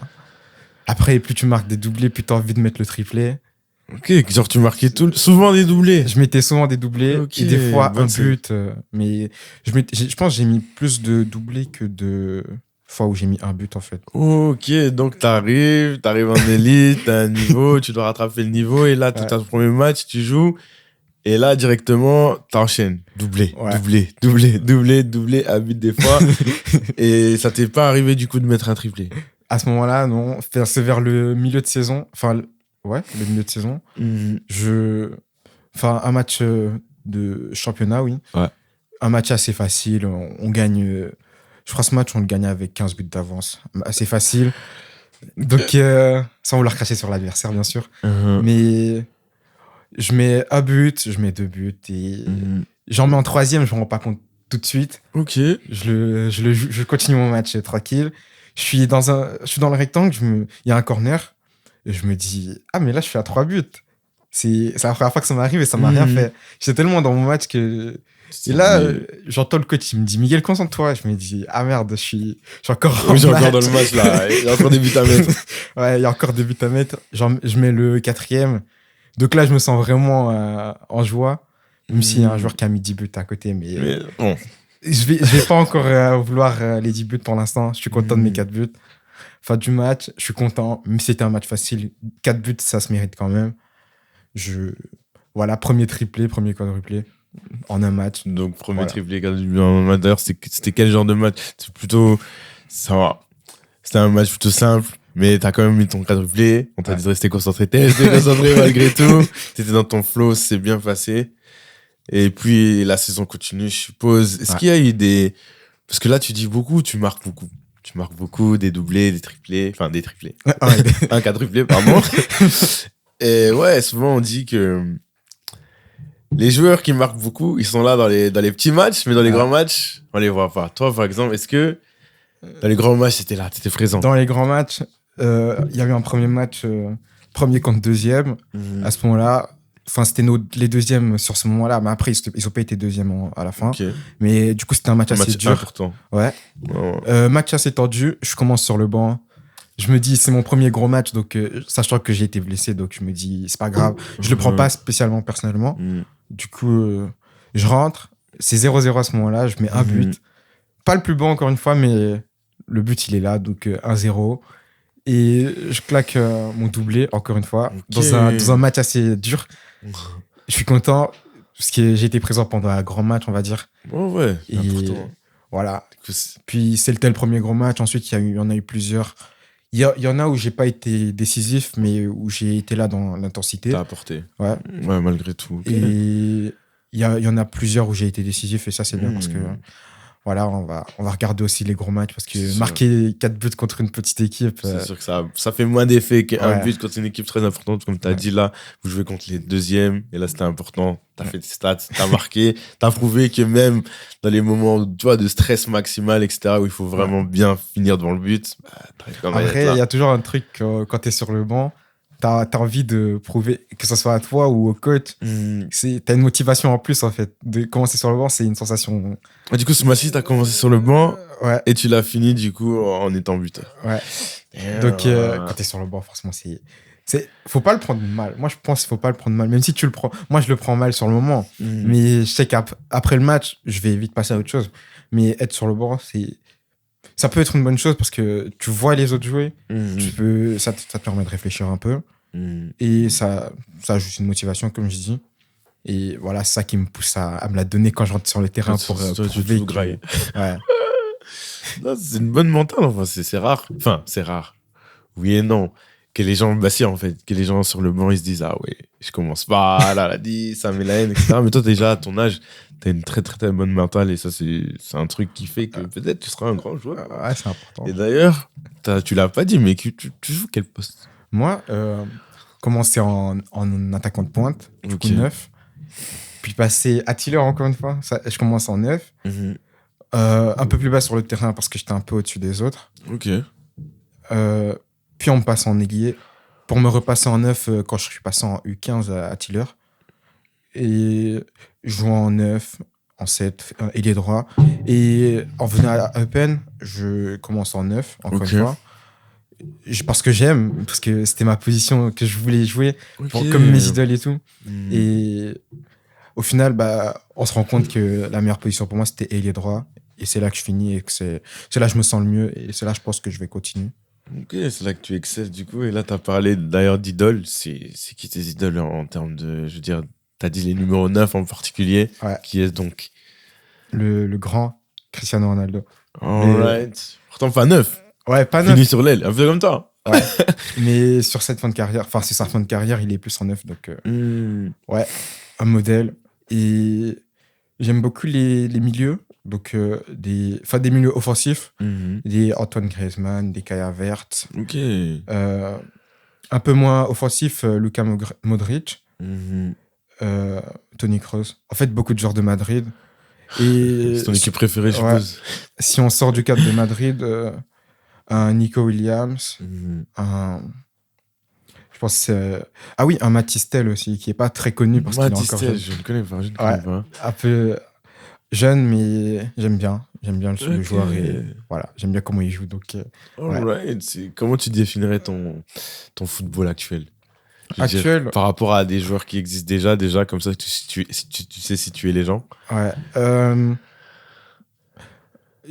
B: Après, plus tu marques des doublés, plus tu as envie de mettre le triplé.
A: Ok, genre tu marquais souvent des doublés.
B: Je mettais souvent des doublés
A: Ok,
B: et des fois
A: bonne
B: un
A: série.
B: but. Mais je pense que j'ai mis plus de doublés que de fois où j'ai mis un but en fait.
A: Ok, donc t'arrives en élite, t'as un niveau, tu dois rattraper le niveau, et là, t'as
B: Ouais.
A: ton premier match, tu joues, et là, directement, t'enchaînes. Doublé,
B: Ouais.
A: doublé, doublé, doublé, doublé, à but des fois, et ça t'est pas arrivé du coup de mettre un triplé.
B: À ce moment-là, non. C'est vers le milieu de saison. Enfin, ouais, le milieu de saison.
A: Mhm.
B: Enfin, un match de championnat, oui.
A: Ouais.
B: Un match assez facile. On gagne. Je crois ce match, on le gagne avec 15 buts d'avance. Assez facile. Donc, sans vouloir cracher sur l'adversaire, bien sûr.
A: Mhm.
B: Mais je mets un but, je mets deux buts. Et
A: Mhm.
B: j'en mets en troisième, je me rends pas compte tout de suite.
A: Ok.
B: Je continue mon match tranquille. Je suis dans le rectangle, il y a un corner. Et je me dis, ah, mais là, je suis à 3 buts. C'est la première fois que ça m'arrive et ça m'a rien
A: Mhm.
B: fait. J'étais tellement dans mon match que. Et là, j'entends le coach, il me dit, Miguel, concentre-toi. Je me dis, ah merde, je suis encore
A: Oui, j'ai
B: en
A: encore dans
B: match.
A: le match là, il y a encore des buts à mettre.
B: Ouais, il y a encore des buts à mettre. Je mets le quatrième. Donc là, je me sens vraiment en joie. Même s'il y a un joueur qui a mis 10 buts à côté.
A: Mais bon.
B: Je vais pas encore vouloir les 10 buts pour l'instant. Je suis content de mes 4 buts. Fin du match, je suis content. Même si c'était un match facile, 4 buts, ça se mérite quand même. Voilà, premier triplé, premier quadruplé en un match.
A: Donc, premier
B: Voilà.
A: triplé, d'ailleurs, c'était quel genre de match? C'est plutôt. Ça va. C'était un match plutôt simple, mais t'as quand même mis ton quadruplé. On t'a dit de rester concentré. T'es resté concentré malgré tout. T'étais dans ton flow, c'est bien passé. Et puis, la saison continue, je suppose. Est-ce qu'il y a eu des. Parce que là, tu dis beaucoup, tu marques beaucoup. Tu marques beaucoup, des doublés, des triplés. Enfin, des triplés.
B: Ouais.
A: Un quadruplé, pardon. Et ouais, souvent, on dit que. Les joueurs qui marquent beaucoup, ils sont là dans les petits matchs, mais dans les
B: Ouais.
A: grands matchs, on les voit pas. Toi, par exemple, est-ce que dans les grands matchs, t'étais là, t'étais présent?
B: Dans les grands matchs, il y a eu un premier match, premier contre deuxième.
A: Mhm.
B: À ce moment-là, enfin, c'était les deuxièmes sur ce moment-là, mais après, ils ont pas été deuxièmes à la fin.
A: Ok.
B: Mais du coup, c'était un match
A: Un
B: assez
A: match
B: dur.
A: important.
B: Ouais.
A: Ouais.
B: Match assez tendu. Je commence sur le banc. Je me dis, c'est mon premier gros match, donc sachant que j'ai été blessé, donc je me dis, c'est pas grave. Je le prends pas spécialement personnellement.
A: Mhm.
B: Du coup, je rentre. C'est 0-0 à ce moment-là. Je mets un but. Pas le plus bon, encore une fois, mais le but, il est là. Donc, 1-0. Et je claque mon doublé, encore une fois,
A: Ok.
B: dans un match assez dur. Je suis content parce que j'ai été présent pendant un grand match, on va dire.
A: Oh ouais, c'est
B: Et
A: important.
B: voilà. Puis, c'était le premier gros match. Ensuite, il y en a eu plusieurs. Il y en a où j'ai pas été décisif, mais où j'ai été là dans l'intensité.
A: T'as apporté.
B: Ouais.
A: Ouais, malgré tout. Ok.
B: Et il y en a plusieurs où j'ai été décisif, et ça, c'est bien parce que voilà, on va regarder aussi les gros matchs parce
A: C'est
B: que
A: sûr.
B: marquer 4 buts contre une petite équipe.
A: C'est sûr que ça fait moins d'effet qu'un
B: Ouais.
A: but contre une équipe très importante. Comme tu as dit là, vous jouez contre les deuxièmes. Et là, c'était important. Tu as fait tes stats, tu as marqué. Tu as prouvé que même dans les moments, tu vois, de stress maximal, etc., où il faut vraiment bien finir devant le but, bah, t'arrives quand même à être
B: Après,
A: là.
B: il y a toujours un truc quand tu es sur le banc, tu as envie de prouver, que ce soit à toi ou au coach. Tu as une motivation en plus, en fait. De commencer sur le banc, c'est une sensation.
A: Ah, du coup, ce match-ci, tu as commencé sur le banc
B: Ouais,
A: et tu l'as fini, du coup, en étant buteur.
B: ouais. Donc, quand tu es sur le banc, forcément, faut pas le prendre mal. Moi, je pense qu'il faut pas le prendre mal. Même si tu le prends. Moi, je le prends mal sur le moment. Mais je sais qu'après le match, je vais vite passer à autre chose. Mais être sur le banc, ça peut être une bonne chose parce que tu vois les autres jouer. Ça te permet de réfléchir un peu. Et ça ajoute une motivation, comme je dis. Et voilà, c'est ça qui me pousse à me la donner quand je rentre sur le terrain pour prouver
A: tout grailler.
B: Ouais.
A: Non, c'est une bonne mentale, enfin, c'est rare. Enfin, c'est rare. Oui et non. Que les gens, bah si, en fait, que les gens sur le banc, ils se disent, ah ouais, je commence pas, là, la 10, ça met la haine, etc. Mais toi, déjà, à ton âge, t'as une très, très, très bonne mentale et ça, c'est un truc qui fait que peut-être tu seras un grand joueur.
B: Ouais, c'est important.
A: Et d'ailleurs, tu l'as pas dit, mais tu joues quel poste?
B: Moi, commencer en attaquant de pointe, du coup
A: Ok.
B: 9. Puis passer à Tiller encore une fois. Je commence en 9.
A: Mhm.
B: Un peu plus bas sur le terrain parce que j'étais un peu au-dessus des autres.
A: Ok.
B: Puis on me passe en ailier pour me repasser en 9 quand je suis passé en U15 à Tiller. Et je joue en 9, en 7, ailier droit. Et en venant à Eupen, je commence en 9, encore
A: Ok.
B: une fois. Parce que j'aime, parce que c'était ma position que je voulais jouer,
A: Ok.
B: comme mes idoles et tout.
A: Hmm.
B: Et au final, on se rend compte que la meilleure position pour moi, c'était ailier droit. Et c'est là que je finis et que c'est là que je me sens le mieux. Et c'est là, je pense que je vais continuer.
A: Ok, c'est là que tu excelles du coup. Et là, tu as parlé d'ailleurs d'idoles. C'est qui tes idoles en termes de. Je veux dire, tu as dit les numéros 9 en particulier.
B: Ouais.
A: Qui est donc.
B: Le grand Cristiano Ronaldo.
A: Alright. Pourtant, pas 9.
B: Ouais, pas
A: Fini
B: neuf.
A: sur l'aile, un peu comme toi.
B: Ouais. Mais sur cette fin de carrière, enfin, sur sa fin de carrière, il est plus en neuf. Donc, ouais, un modèle. Et j'aime beaucoup les milieux. Donc, des milieux offensifs.
A: Mhm.
B: Des Antoine Griezmann, des Kai Havertz.
A: Ok.
B: Un peu moins offensif, Luka Modric,
A: Mhm.
B: Toni Kroos. En fait, beaucoup de joueurs de Madrid. Et
A: C'est ton équipe préférée, je
B: ouais.
A: suppose.
B: Si on sort du cadre de Madrid, un Nico Williams,
A: Mhm.
B: je pense que c'est, ah oui, un Matistel aussi, qui est pas très connu parce qu'il est encore
A: Matistel,
B: jeune.
A: je ne connais pas. Je ne
B: Ouais.
A: connais pas.
B: Un peu jeune, mais j'aime bien. J'aime bien le
A: Ok.
B: joueur et voilà, j'aime bien comment il joue. Donc, ouais.
A: Alright. Comment tu définirais ton football actuel? Je veux dire,
B: Actuel,
A: par rapport à des joueurs qui existent déjà, comme ça, tu sais situer les gens.
B: ouais.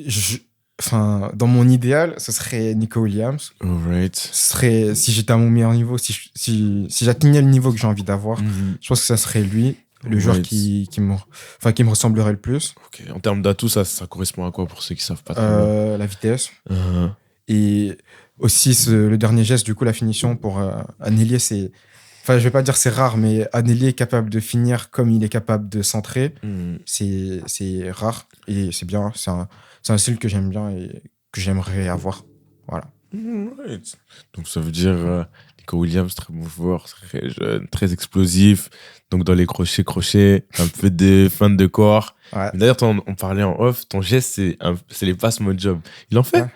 B: Je- Enfin, dans mon idéal, ce serait Nico Williams.
A: Alright.
B: Ce serait, si j'étais à mon meilleur niveau, si j'atteignais le niveau que j'ai envie d'avoir,
A: Mhm.
B: je pense que ça serait lui, le joueur
A: Right.
B: qui me ressemblerait le plus.
A: Ok. En termes d'atouts, ça correspond à quoi pour ceux qui savent pas trop bien?
B: La vitesse.
A: Uh-huh.
B: Et aussi le dernier geste, du coup, la finition pour un ailier, c'est. Enfin, je vais pas dire c'est rare, mais un ailier capable de finir comme il est capable de centrer,
A: Mhm.
B: c'est rare et c'est bien. C'est un style que j'aime bien et que j'aimerais avoir. Voilà.
A: Right. Donc ça veut dire Nico Williams, très bon joueur, très jeune, très explosif. Donc dans les crochets, un peu de fin de corps.
B: Ouais.
A: D'ailleurs, on parlait en off, ton geste, c'est les passes mode job. Il en fait?
B: Ouais.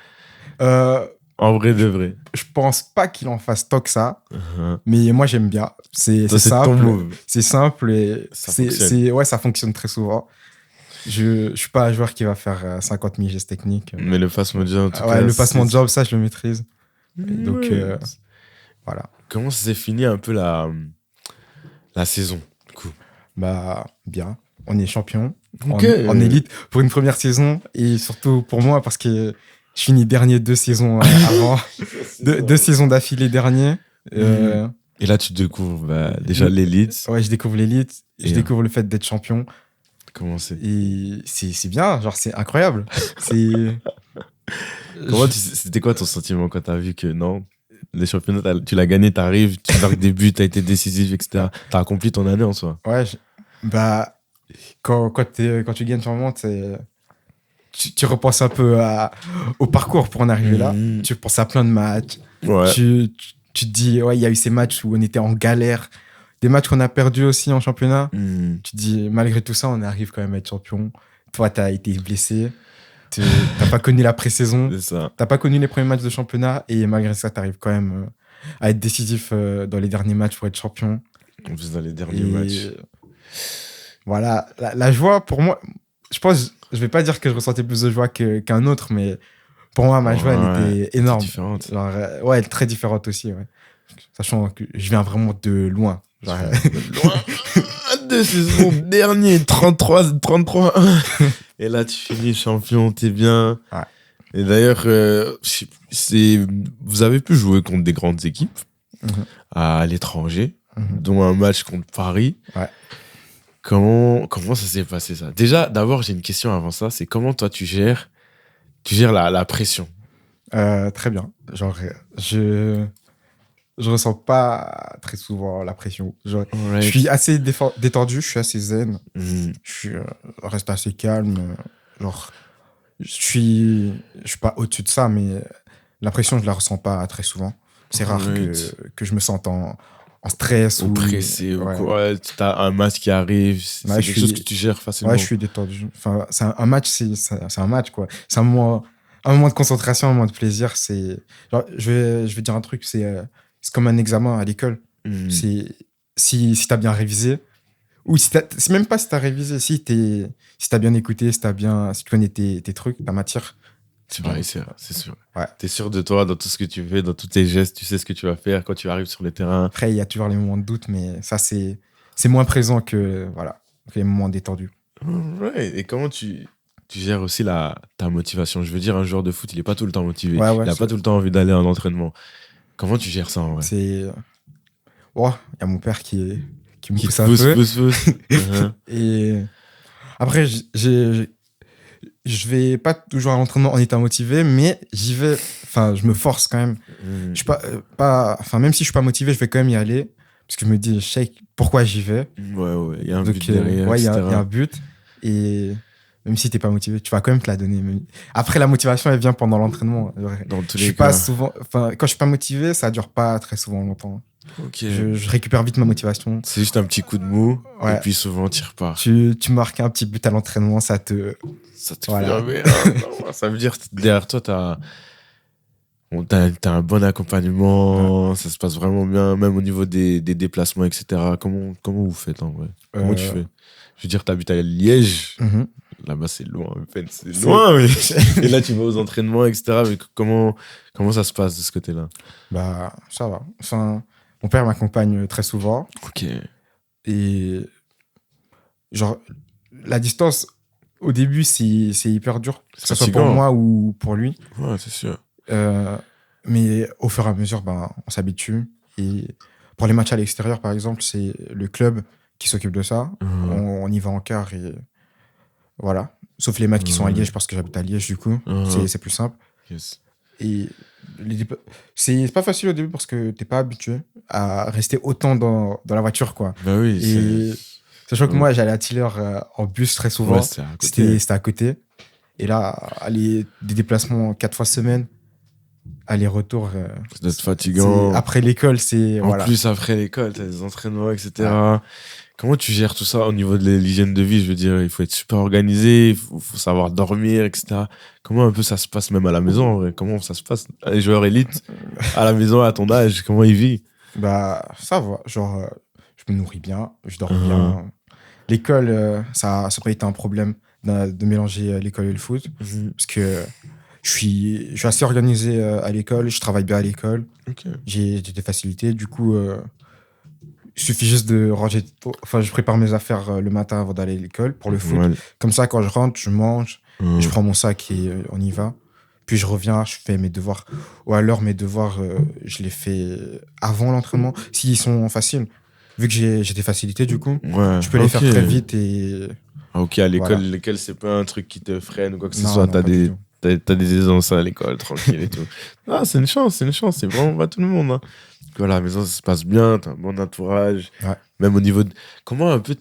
B: Euh,
A: En vrai de vrai.
B: je pense pas qu'il en fasse tant que ça,
A: Uh-huh.
B: mais moi j'aime bien. C'est
A: Ça, c'est ton
B: simple.
A: move.
B: C'est simple et
A: Ça fonctionne.
B: ouais, ça fonctionne très souvent. Je suis pas un joueur qui va faire 50 000 gestes techniques.
A: Mais le passe mode job, en tout
B: Ouais,
A: cas.
B: le passement de job, ça, je le maîtrise. Et donc,
A: Ouais.
B: voilà.
A: Comment ça s'est fini un peu la saison, du coup?
B: Bien. On est champion
A: Ok.
B: en élite pour une première saison et surtout pour moi parce que je finis dernier 2 saisons avant. Deux saisons d'affilée dernier.
A: Et là, tu découvres déjà l'élite.
B: Ouais, je découvre l'élite. Je
A: Et,
B: découvre le fait d'être champion.
A: Comment c'est?
B: Et c'est bien. Genre, c'est incroyable. C'est.
A: C'était quoi ton sentiment quand t'as vu que non, les championnats, tu l'as gagné, t'arrives, tu marques des buts, t'as été décisif, etc. T'as accompli ton année en soi.
B: Ouais, quand tu gagnes ton moment, tu repenses un peu au parcours pour en arriver là.
A: Mhm.
B: Tu penses à plein de matchs.
A: Ouais.
B: Tu te dis, ouais, il y a eu ces matchs où on était en galère. Des matchs qu'on a perdus aussi en championnat.
A: Mhm.
B: Tu te dis, malgré tout ça, on arrive quand même à être champion. Toi, t'as été blessé. T'as pas connu la pré-saison.
A: C'est ça.
B: T'as pas connu les premiers matchs de championnat. Et malgré ça, t'arrives quand même à être décisif dans les derniers matchs pour être champion.
A: En plus, dans les derniers
B: Et
A: matchs.
B: voilà, la joie, pour moi, je vais pas dire que je ressentais plus de joie qu'un autre, mais pour moi, ma joie, elle était énorme.
A: C'est différente.
B: Genre, ouais, elle est très différente aussi, ouais. Sachant que je viens vraiment de loin. Genre,
A: Loin de saison dernier, 33. Et là, tu finis champion, t'es bien.
B: Ouais.
A: Et d'ailleurs, vous avez pu jouer contre des grandes équipes à l'étranger, dont un match contre Paris.
B: Ouais.
A: Comment ça s'est passé ça? Déjà, d'abord, j'ai une question avant ça. C'est comment toi tu gères la pression?
B: très bien. Genre, je ressens pas très souvent la pression. Genre,
A: Alright.
B: je suis assez détendu, je suis assez zen.
A: Mhm.
B: Je reste assez calme. Genre, je suis pas au-dessus de ça, mais la pression, je la ressens pas très souvent. C'est rare
A: Alright.
B: que je me sente en stress
A: Ou pressé, ou quoi. Ouais, t'as un match qui arrive, c'est
B: Ouais,
A: quelque chose que tu gères facilement.
B: Ouais, je suis détendu. Enfin, un match, c'est un match, quoi. C'est un moment de concentration, un moment de plaisir. Genre, je vais dire un truc, c'est comme un examen à l'école.
A: Mhm.
B: Si t'as bien révisé, ou si même pas si t'as révisé, si t'as bien écouté, si tu connais tes trucs, ta matière,
A: Tu vas réussir, c'est sûr.
B: Ouais.
A: Tu es sûr de toi, dans tout ce que tu fais, dans tous tes gestes, tu sais ce que tu vas faire quand tu arrives sur le terrain.
B: Après, il y a toujours les moments de doute, mais ça, c'est moins présent que, voilà, que les moments détendus.
A: Ouais, et comment tu gères aussi ta motivation? Je veux dire, un joueur de foot, il n'est pas tout le temps motivé.
B: Ouais,
A: Il n'a pas tout le temps envie d'aller en entraînement. Comment tu gères ça en vrai?
B: c'est... Oh, il y a mon père qui me
A: Qui
B: pousse
A: te
B: un
A: pousse,
B: peu.
A: pousse.
B: Et après, je vais pas toujours à l'entraînement en étant motivé, mais j'y vais. Enfin, je me force quand même. Je suis enfin, même si je suis pas motivé, je vais quand même y aller parce que je me dis, je sais pourquoi j'y vais.
A: Ouais, il y a un
B: Donc,
A: but derrière,
B: ouais, il y
A: etc.
B: a un but. Et même si t'es pas motivé, tu vas quand même te la donner. Mais après, la motivation, elle vient pendant l'entraînement.
A: Dans tous
B: Je suis
A: les
B: pas
A: cas.
B: souvent. Enfin, quand je suis pas motivé, ça dure pas très souvent longtemps.
A: Ok.
B: Je récupère vite ma motivation.
A: C'est juste un petit coup de mou,
B: Ouais.
A: et puis souvent, tu repars.
B: Tu marques un petit but à l'entraînement, ça te.
A: Ça te
B: Voilà.
A: fait bien. Ça veut dire que derrière toi, t'as un bon accompagnement, ça se passe vraiment bien, même au niveau des déplacements, etc. Comment vous faites en vrai? Comment tu fais? Je veux dire, t'habites à Liège, là-bas c'est loin, c'est loin, mais... et là tu vas aux entraînements, etc. Mais comment ça se passe de ce côté-là?
B: Bah, ça va. Enfin, mon père m'accompagne très souvent.
A: Ok.
B: Et genre, la distance, au début, c'est hyper dur, que ce soit pour moi ou pour lui.
A: Ouais, c'est sûr.
B: Mais au fur et à mesure, ben, on s'habitue. Et pour les matchs à l'extérieur, par exemple, c'est le club qui s'occupe de ça. On y va en car et voilà. Sauf les matchs qui sont à Liège, parce que j'habite à Liège, du coup. C'est plus simple.
A: Yes.
B: Et c'est pas facile au début parce que t'es pas habitué à rester autant dans la voiture, quoi.
A: Bah oui,
B: et sachant que moi, j'allais à Tiller en bus très souvent.
A: Ouais,
B: c'était à côté. Et là, aller des déplacements 4 fois semaine, aller-retour.
A: Ça doit être fatigant.
B: Après l'école, c'est.
A: En plus, après l'école, t'as des entraînements, etc. Ouais. Comment tu gères tout ça au niveau de l'hygiène de vie? Je veux dire, il faut être super organisé, il faut savoir dormir, etc. Comment un peu ça se passe même à la maison, en vrai? Comment ça se passe? Les joueurs élites, à la maison, à ton âge, comment ils vivent?
B: Bah, ça va. Genre, je me nourris bien, je dors bien. L'école, ça n'a pas été un problème de mélanger l'école et le foot. Parce que je suis assez organisé à l'école, je travaille bien à l'école.
A: Okay.
B: J'ai des facilités. Du coup, il suffit juste de ranger. Enfin, je prépare mes affaires le matin avant d'aller à l'école pour le foot. Ouais. Comme ça, quand je rentre, je mange, je prends mon sac et on y va. Puis je reviens, je fais mes devoirs. Ou alors, mes devoirs, je les fais avant l'entraînement, s'ils sont faciles. Vu que j'ai des facilités, du coup, je peux les faire très vite. Et...
A: Ok, à l'école, voilà. C'est pas un truc qui te freine ou quoi que ce soit. T'as des aisances à l'école, tranquille et tout. Ah, c'est une chance, c'est vraiment pas tout le monde. Hein. Voilà, à la maison, ça se passe bien, t'as un bon entourage. Ouais. Même au niveau de... Comment un peu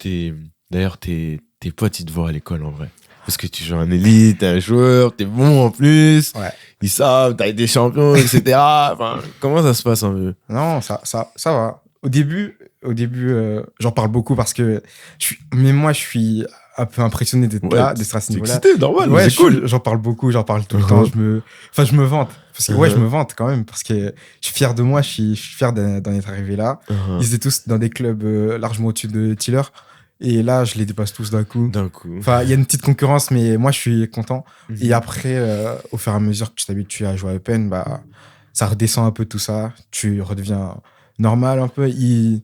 A: d'ailleurs, tes potes, ils te voient à l'école, en vrai? Parce que tu joues en élite, t'es un joueur, t'es bon en plus. Ouais. Ils savent, t'as été champion, etc. Enfin, comment ça se passe un peu?
B: Non, ça va. Au début, j'en parle beaucoup parce que même moi, je suis un peu impressionné d'être là, d'être à ce niveau-là.
A: C'est excité, normal,
B: ouais,
A: c'est cool.
B: J'en parle beaucoup, j'en parle tout le temps. Je me vante. Parce que, je me vante quand même. Parce que je suis fier de moi, je suis fier d'en être arrivé là. Ils étaient tous dans des clubs largement au-dessus de Tiller. Et là, je les dépasse tous d'un coup. Enfin, il y a une petite concurrence, mais moi, je suis content. Et après, au fur et à mesure que tu t'habitues à jouer à Open, bah, ça redescend un peu tout ça. Tu redeviens normal un peu. Ils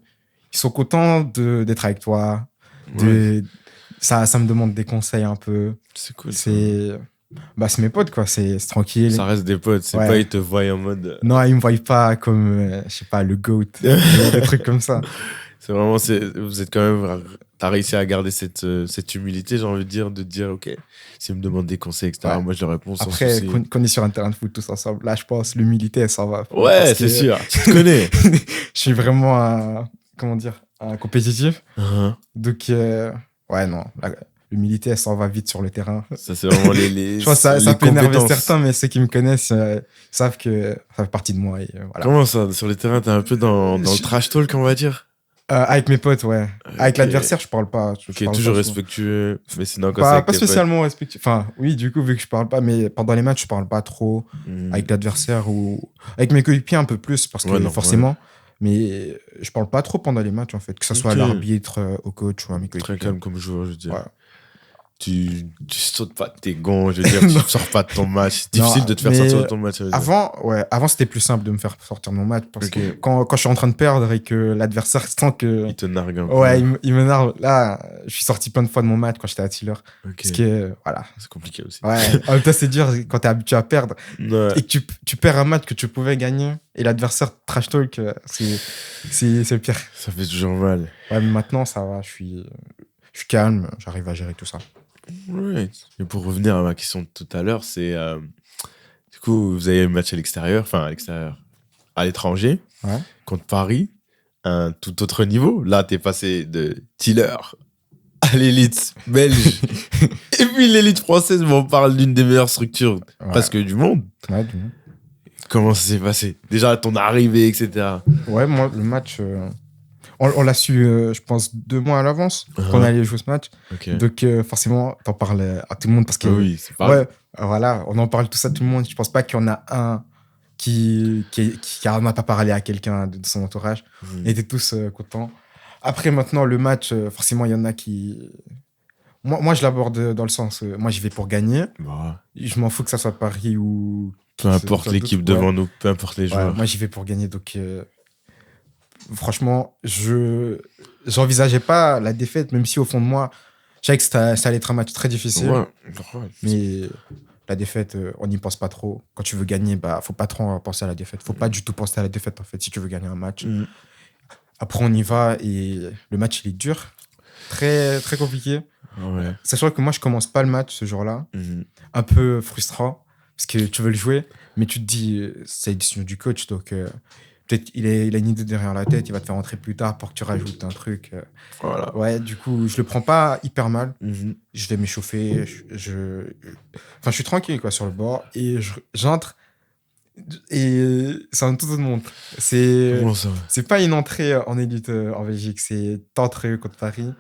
B: sont contents d'être avec toi. Ça me demande des conseils un peu.
A: C'est cool.
B: C'est mes potes, quoi. C'est tranquille.
A: Ça reste des potes. C'est pas ils te voient en mode...
B: Non, ils me voient pas comme, je sais pas, le GOAT. Des trucs comme ça.
A: C'est vraiment... Vous êtes quand même... T'as réussi à garder cette humilité, j'ai envie de dire, ok, s'ils me demandent des conseils, etc., moi je leur réponds sans souci.
B: Après, quand on est sur un terrain de foot tous ensemble, là, je pense, l'humilité, elle s'en va.
A: Ouais, c'est sûr, tu te connais.
B: Je suis vraiment un compétitif. Donc, l'humilité, elle s'en va vite sur le terrain.
A: Ça, c'est vraiment les je
B: pense que ça peut énerver certains, mais ceux qui me connaissent savent que ça fait partie de moi. Et, voilà.
A: Comment ça, sur le terrain, t'es un peu dans le trash talk, on va dire?
B: Avec mes potes, ouais. Avec l'adversaire, je parle pas.
A: Je parle toujours respectueux, mais sinon quand
B: pas spécialement respectueux. Enfin, oui, du coup, vu que je parle pas, mais pendant les matchs, je parle pas trop avec l'adversaire ou avec mes coéquipiers un peu plus, parce que forcément. Mais je parle pas trop pendant les matchs, en fait, que ce soit à l'arbitre, au coach ou à mes coéquipiers.
A: Très calme comme joueur, je veux dire. Ouais. tu sautes pas de tes gonds, je veux dire, tu ne sors pas de ton match. C'est difficile de te faire sortir de ton match.
B: Avant, c'était plus simple de me faire sortir de mon match. Parce que quand je suis en train de perdre et que l'adversaire sent que.
A: Il te nargue un peu.
B: Ouais, il me nargue. Là, je suis sorti plein de fois de mon match quand j'étais à Tiller. Parce que, voilà.
A: C'est compliqué aussi.
B: Ouais, en même temps, c'est dur quand t'es habitué à perdre.
A: Ouais.
B: Et que tu perds un match que tu pouvais gagner et l'adversaire trash talk, c'est le pire.
A: Ça fait toujours mal.
B: Ouais, mais maintenant, ça va. Je suis calme, j'arrive à gérer tout ça.
A: Ouais. Et pour revenir à ma question de tout à l'heure, c'est du coup, vous avez un match à l'extérieur, à l'étranger, contre Paris, un tout autre niveau. Là, t'es passé de Tiller à l'élite belge. Et puis l'élite française, on parle d'une des meilleures structures presque du monde.
B: Ouais, du monde.
A: Comment ça s'est passé? Déjà, ton arrivée, etc.
B: Ouais, moi, le match, on l'a su, je pense, 2 mois à l'avance qu'on allait jouer ce match.
A: Okay.
B: Donc, forcément, t'en parles à tout le monde parce que.
A: Oui, c'est pareil.
B: Ouais, voilà, on en parle tout ça à tout le monde. Je pense pas qu'il y en a un qui en a pas parlé à quelqu'un de son entourage. Ils étaient tous contents. Après, maintenant, le match, forcément, il y en a qui. Moi, je l'aborde dans le sens, moi, j'y vais pour gagner.
A: Bah.
B: Je m'en fous que ça soit Paris ou.
A: Peu importe l'équipe devant nous, peu importe les joueurs.
B: Moi, j'y vais pour gagner. Donc, franchement, j'envisageais pas la défaite, même si au fond de moi, je savais que ça allait être un match très difficile.
A: Ouais.
B: Mais la défaite, on n'y pense pas trop. Quand tu veux gagner, faut pas trop penser à la défaite. Faut pas du tout penser à la défaite, en fait, si tu veux gagner un match. Après, on y va et le match, il est dur. Très, très compliqué.
A: Ouais.
B: Sachant que moi, je commence pas le match ce jour-là. Un peu frustrant parce que tu veux le jouer, mais tu te dis, c'est la décision du coach, donc peut-être il a une idée derrière la tête, il va te faire rentrer plus tard pour que tu rajoutes un truc.
A: Voilà.
B: Ouais, du coup, je le prends pas hyper mal. Je vais m'échauffer. Je suis tranquille quoi, sur le bord et j'entre. Et c'est un tout autre monde. C'est pas une entrée en élite en Belgique, c'est t'entres contre Paris.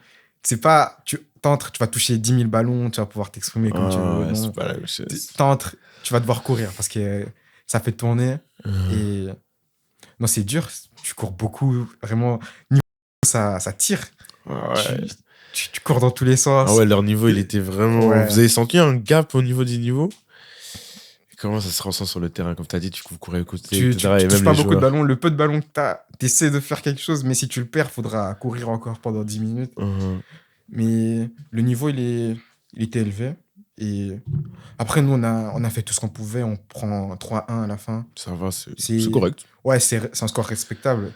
B: C'est pas, tu t'entres, tu vas toucher 10 000 ballons, tu vas pouvoir t'exprimer comme tu veux.
A: C'est pas la même chose.
B: T'entres, tu vas devoir courir parce que ça fait tourner. Et non, c'est dur, tu cours beaucoup, vraiment. Ça tire.
A: Ouais.
B: Tu cours dans tous les sens.
A: Ah ouais, leur niveau, il était vraiment. Ouais. Vous avez senti un gap au niveau du niveau? Comment ça se ressent sur le terrain? Comme tu as dit, tu courais à côté,
B: tu touches pas beaucoup de ballons. Le peu de ballons que tu as, tu essaies de faire quelque chose, mais si tu le perds, il faudra courir encore pendant 10 minutes. Mais le niveau, il était élevé. Et après, nous, on a fait tout ce qu'on pouvait. On prend 3-1 à la fin.
A: Ça va, c'est correct.
B: Ouais, c'est un score respectable.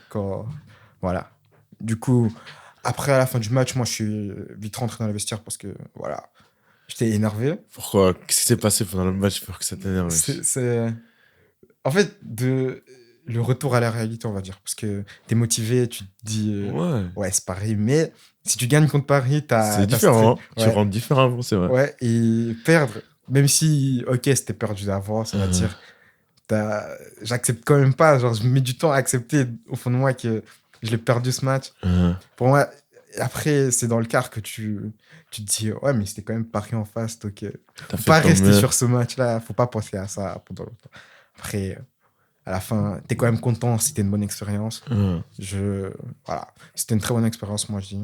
B: Voilà. Du coup, après, à la fin du match, moi, je suis vite rentré dans le vestiaire parce que, voilà, j'étais énervé.
A: Pourquoi? Qu'est-ce qui s'est passé pendant le match pour que ça t'énerve?
B: En fait, le retour à la réalité, on va dire. Parce que t'es motivé, tu te dis... ouais, c'est pareil. Mais si tu gagnes contre Paris,
A: c'est différent. Tu rentres différemment, c'est vrai.
B: Ouais, et perdre, même si, ok, c'était perdu d'avance, on va dire, j'accepte quand même pas. Genre, je mets du temps à accepter au fond de moi que je l'ai perdu ce match. Pour moi, après, c'est dans le quart que tu te dis, ouais, mais c'était quand même Paris en face. Donc, faut pas rester sur ce match-là. Faut pas penser à ça pendant longtemps. Après, à la fin, t'es quand même content. C'était une bonne expérience. Voilà. C'était une très bonne expérience, moi, je dis.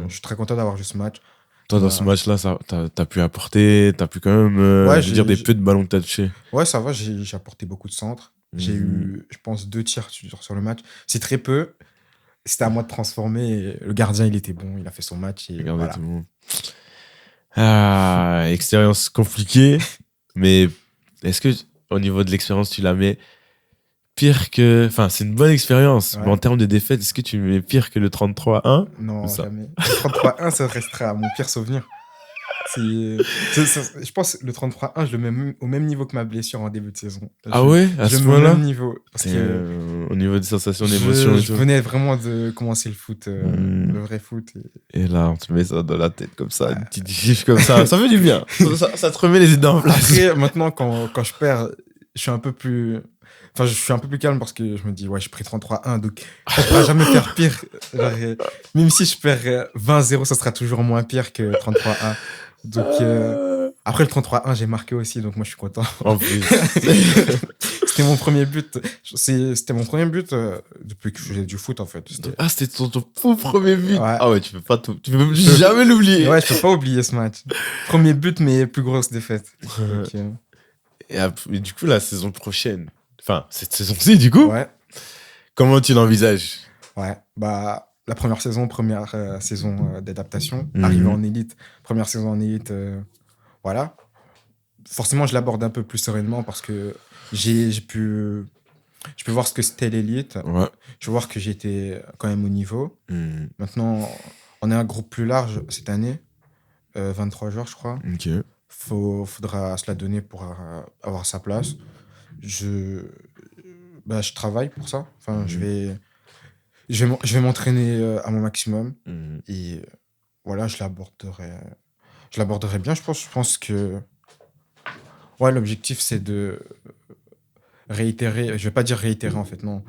B: Je suis très content d'avoir joué ce match.
A: Toi, dans ce match-là, t'as pu apporter, t'as pu quand même des peu de ballons que t'as touché.
B: Ouais, ça va, j'ai apporté beaucoup de centres. J'ai eu, je pense, 2 tirs sur le match. C'est très peu. C'était à moi de transformer. Et le gardien, il était bon, il a fait son match. Et voilà.
A: Bon. Expérience compliquée, mais est-ce que au niveau de l'expérience, tu la mets pire que... Enfin, c'est une bonne expérience, mais en termes de défaite, est-ce que tu mets pire que le 33-1?
B: Non, jamais. Le 33-1, ça restera mon pire souvenir. Je pense que le 33-1, je le mets au même niveau que ma blessure en début de saison.
A: Ouais, à ce moment-là,
B: au même niveau. Parce que
A: au niveau des sensations, d'émotions et tout.
B: Je venais vraiment de commencer le foot, le vrai foot.
A: Et là, on te met ça dans la tête comme ça, une petite gifle comme ça. Ça fait du bien. Ça te remet les idées en place.
B: Après, maintenant, quand je perds, je suis un peu plus... Enfin, je suis un peu plus calme parce que je me dis, ouais, j'ai pris 33-1, donc on ne pourra jamais faire pire. Genre, même si je perds 20-0, ça sera toujours moins pire que 33-1. Donc, après le 33-1, j'ai marqué aussi, donc moi, je suis content.
A: En plus.
B: C'était mon premier but. C'était mon premier but depuis que je faisais du foot, en fait.
A: Ah, c'était ton tout premier but.
B: Ouais.
A: Ah ouais, tu peux jamais l'oublier.
B: Ouais, je peux pas oublier ce match. Premier but, mais plus grosse défaite. Donc,
A: Et du coup, la saison prochaine, enfin, cette saison-ci, du coup,
B: ouais,
A: comment tu l'envisages?
B: ouais. Bah, la première saison d'adaptation,
A: Mhm.
B: arrivé en élite, première saison en élite, voilà. Forcément, je l'aborde un peu plus sereinement parce que j'ai pu voir ce que c'était l'élite.
A: Ouais.
B: Je peux voir que j'étais quand même au niveau.
A: Mhm.
B: Maintenant, on est un groupe plus large cette année, 23 joueurs, je crois.
A: Ok.
B: Faudra se la donner pour avoir sa place. Je travaille pour ça. Enfin,
A: Mhm.
B: je vais m'entraîner à mon maximum.
A: Mhm.
B: Et voilà, je l'aborderai bien, je pense. Je pense que ouais, l'objectif, c'est de réitérer. Je vais pas dire réitérer, en fait, non.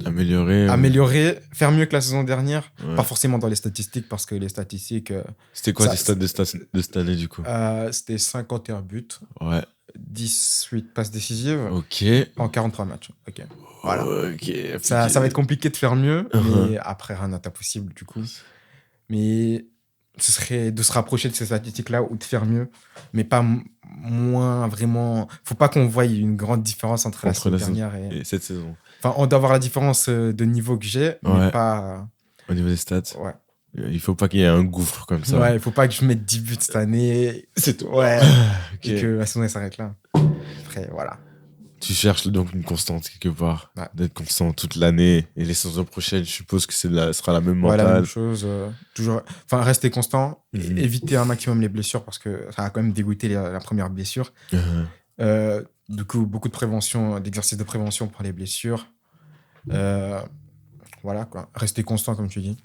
A: Améliorer.
B: Améliorer, faire mieux que la saison dernière.
A: Ouais.
B: Pas forcément dans les statistiques, parce que les statistiques,
A: C'était quoi
B: ça-
A: tes stats de cette année, du coup?
B: c'était 51 buts,
A: Ouais.
B: 18 passes décisives
A: Ok.
B: en 43 matchs. Ok. Voilà.
A: Ok.
B: Ça va être compliqué de faire mieux,
A: Uh-huh.
B: mais après, rien n'est impossible, du coup. Mais ce serait de se rapprocher de ces statistiques-là ou de faire mieux, mais pas moins vraiment. Faut pas qu'on voie une grande différence entre la
A: Entre
B: saison
A: la saison
B: dernière et.
A: et cette saison.
B: Enfin, on doit avoir la différence de niveau que j'ai, mais
A: Ouais.
B: pas.
A: Au niveau des stats.
B: Ouais.
A: Il faut pas qu'il y ait un gouffre comme ça.
B: Ouais, il faut pas que je mette 10 buts cette année.
A: C'est tout.
B: Ouais.
A: Ok.
B: Et que la saison elle s'arrête là. Après, voilà.
A: Tu cherches donc une constante quelque part.
B: Ouais.
A: D'être constant toute l'année. Et les saisons prochaines, je suppose que sera la même
B: Ouais, la
A: mentale.
B: même chose. Toujours. Enfin, rester constant,
A: Mhm.
B: éviter un maximum les blessures parce que ça a quand même dégoûté la première blessure. Du coup, beaucoup de prévention, d'exercices de prévention pour les blessures. Voilà quoi. Rester constant, comme tu dis.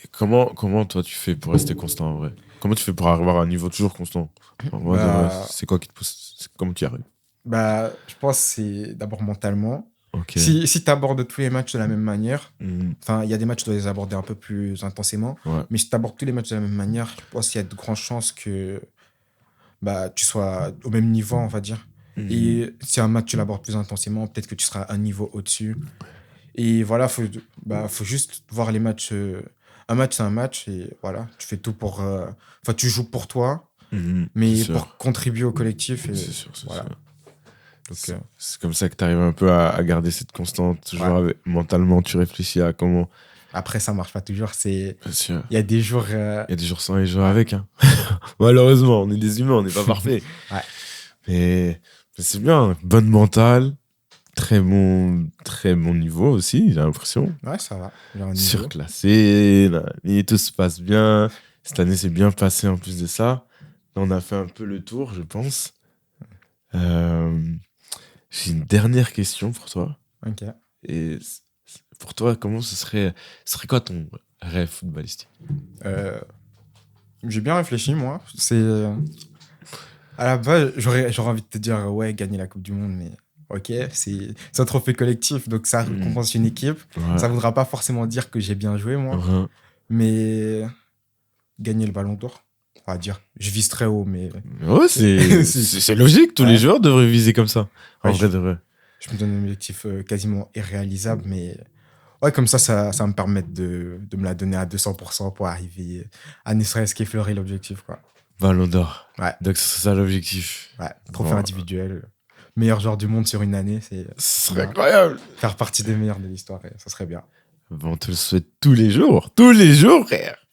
A: Et comment toi tu fais pour rester constant en vrai? Comment tu fais pour avoir un niveau toujours constant? En vrai, c'est quoi qui te pousse? Comment tu y arrives?
B: Je pense que c'est d'abord mentalement.
A: Ok.
B: Si tu abordes tous les matchs de la même manière,
A: Mhm.
B: enfin, il y a des matchs, tu dois les aborder un peu plus intensément.
A: Ouais.
B: Mais si tu abordes tous les matchs de la même manière, je pense qu'il y a de grandes chances que tu sois au même niveau, on va dire.
A: Mhm.
B: Et si un match, tu l'abordes plus intensément, peut-être que tu seras un niveau au-dessus. Et voilà, faut juste voir les matchs. Un match, c'est un match. Et voilà, tu fais tout pour. Enfin, tu joues pour toi,
A: Mhm.
B: mais
A: C'est sûr.
B: pour contribuer au collectif. Et
A: C'est sûr, c'est
B: voilà.
A: sûr.
B: Donc,
A: C'est comme ça que tu arrives un peu à garder cette constante. Toujours
B: Ouais.
A: mentalement, tu réfléchis à comment.
B: après, ça marche pas toujours.
A: Bien sûr.
B: Il y a des jours.
A: Il y a des jours sans et des jours avec. Hein. Malheureusement, on est des humains, on n'est pas parfaits.
B: Ouais.
A: Mais c'est bien. Bonne mentale. Très bon niveau aussi, j'ai l'impression.
B: Ouais, ça va. Il y a un niveau.
A: Surclassé. Et tout se passe bien. Cette année, c'est bien passé en plus de ça. Là, on a fait un peu le tour, je pense. J'ai une dernière question pour toi.
B: Ok.
A: Et pour toi, comment ce serait quoi ton rêve footballistique?
B: J'ai bien réfléchi, moi. À la base, j'aurais envie de te dire, ouais, gagner la Coupe du Monde, mais ok, c'est un trophée collectif, donc ça récompense une équipe.
A: Ouais.
B: Ça voudra pas forcément dire que j'ai bien joué, moi,
A: Uh-huh.
B: mais gagner le Ballon d'Or, on va dire, je vise très haut, mais
A: Ouais, c'est logique. Tous les
B: Ouais.
A: joueurs devraient viser comme ça. En
B: Ouais,
A: vrai de vrai.
B: je me donne un objectif quasiment irréalisable, mais ouais, comme ça va me permettre de me la donner à 200% pour arriver à ne serait-ce qu'effleurer l'objectif, quoi.
A: Ballon d'or.
B: Ouais.
A: Donc c'est ça l'objectif.
B: Ouais, trophée
A: Bon.
B: individuel. Meilleur joueur du monde sur une année, c'est
A: Ce serait
B: bien.
A: incroyable.
B: Faire partie des meilleurs de l'histoire, ça serait bien.
A: Bon, on te le souhaite tous les jours. Tous les jours, frère.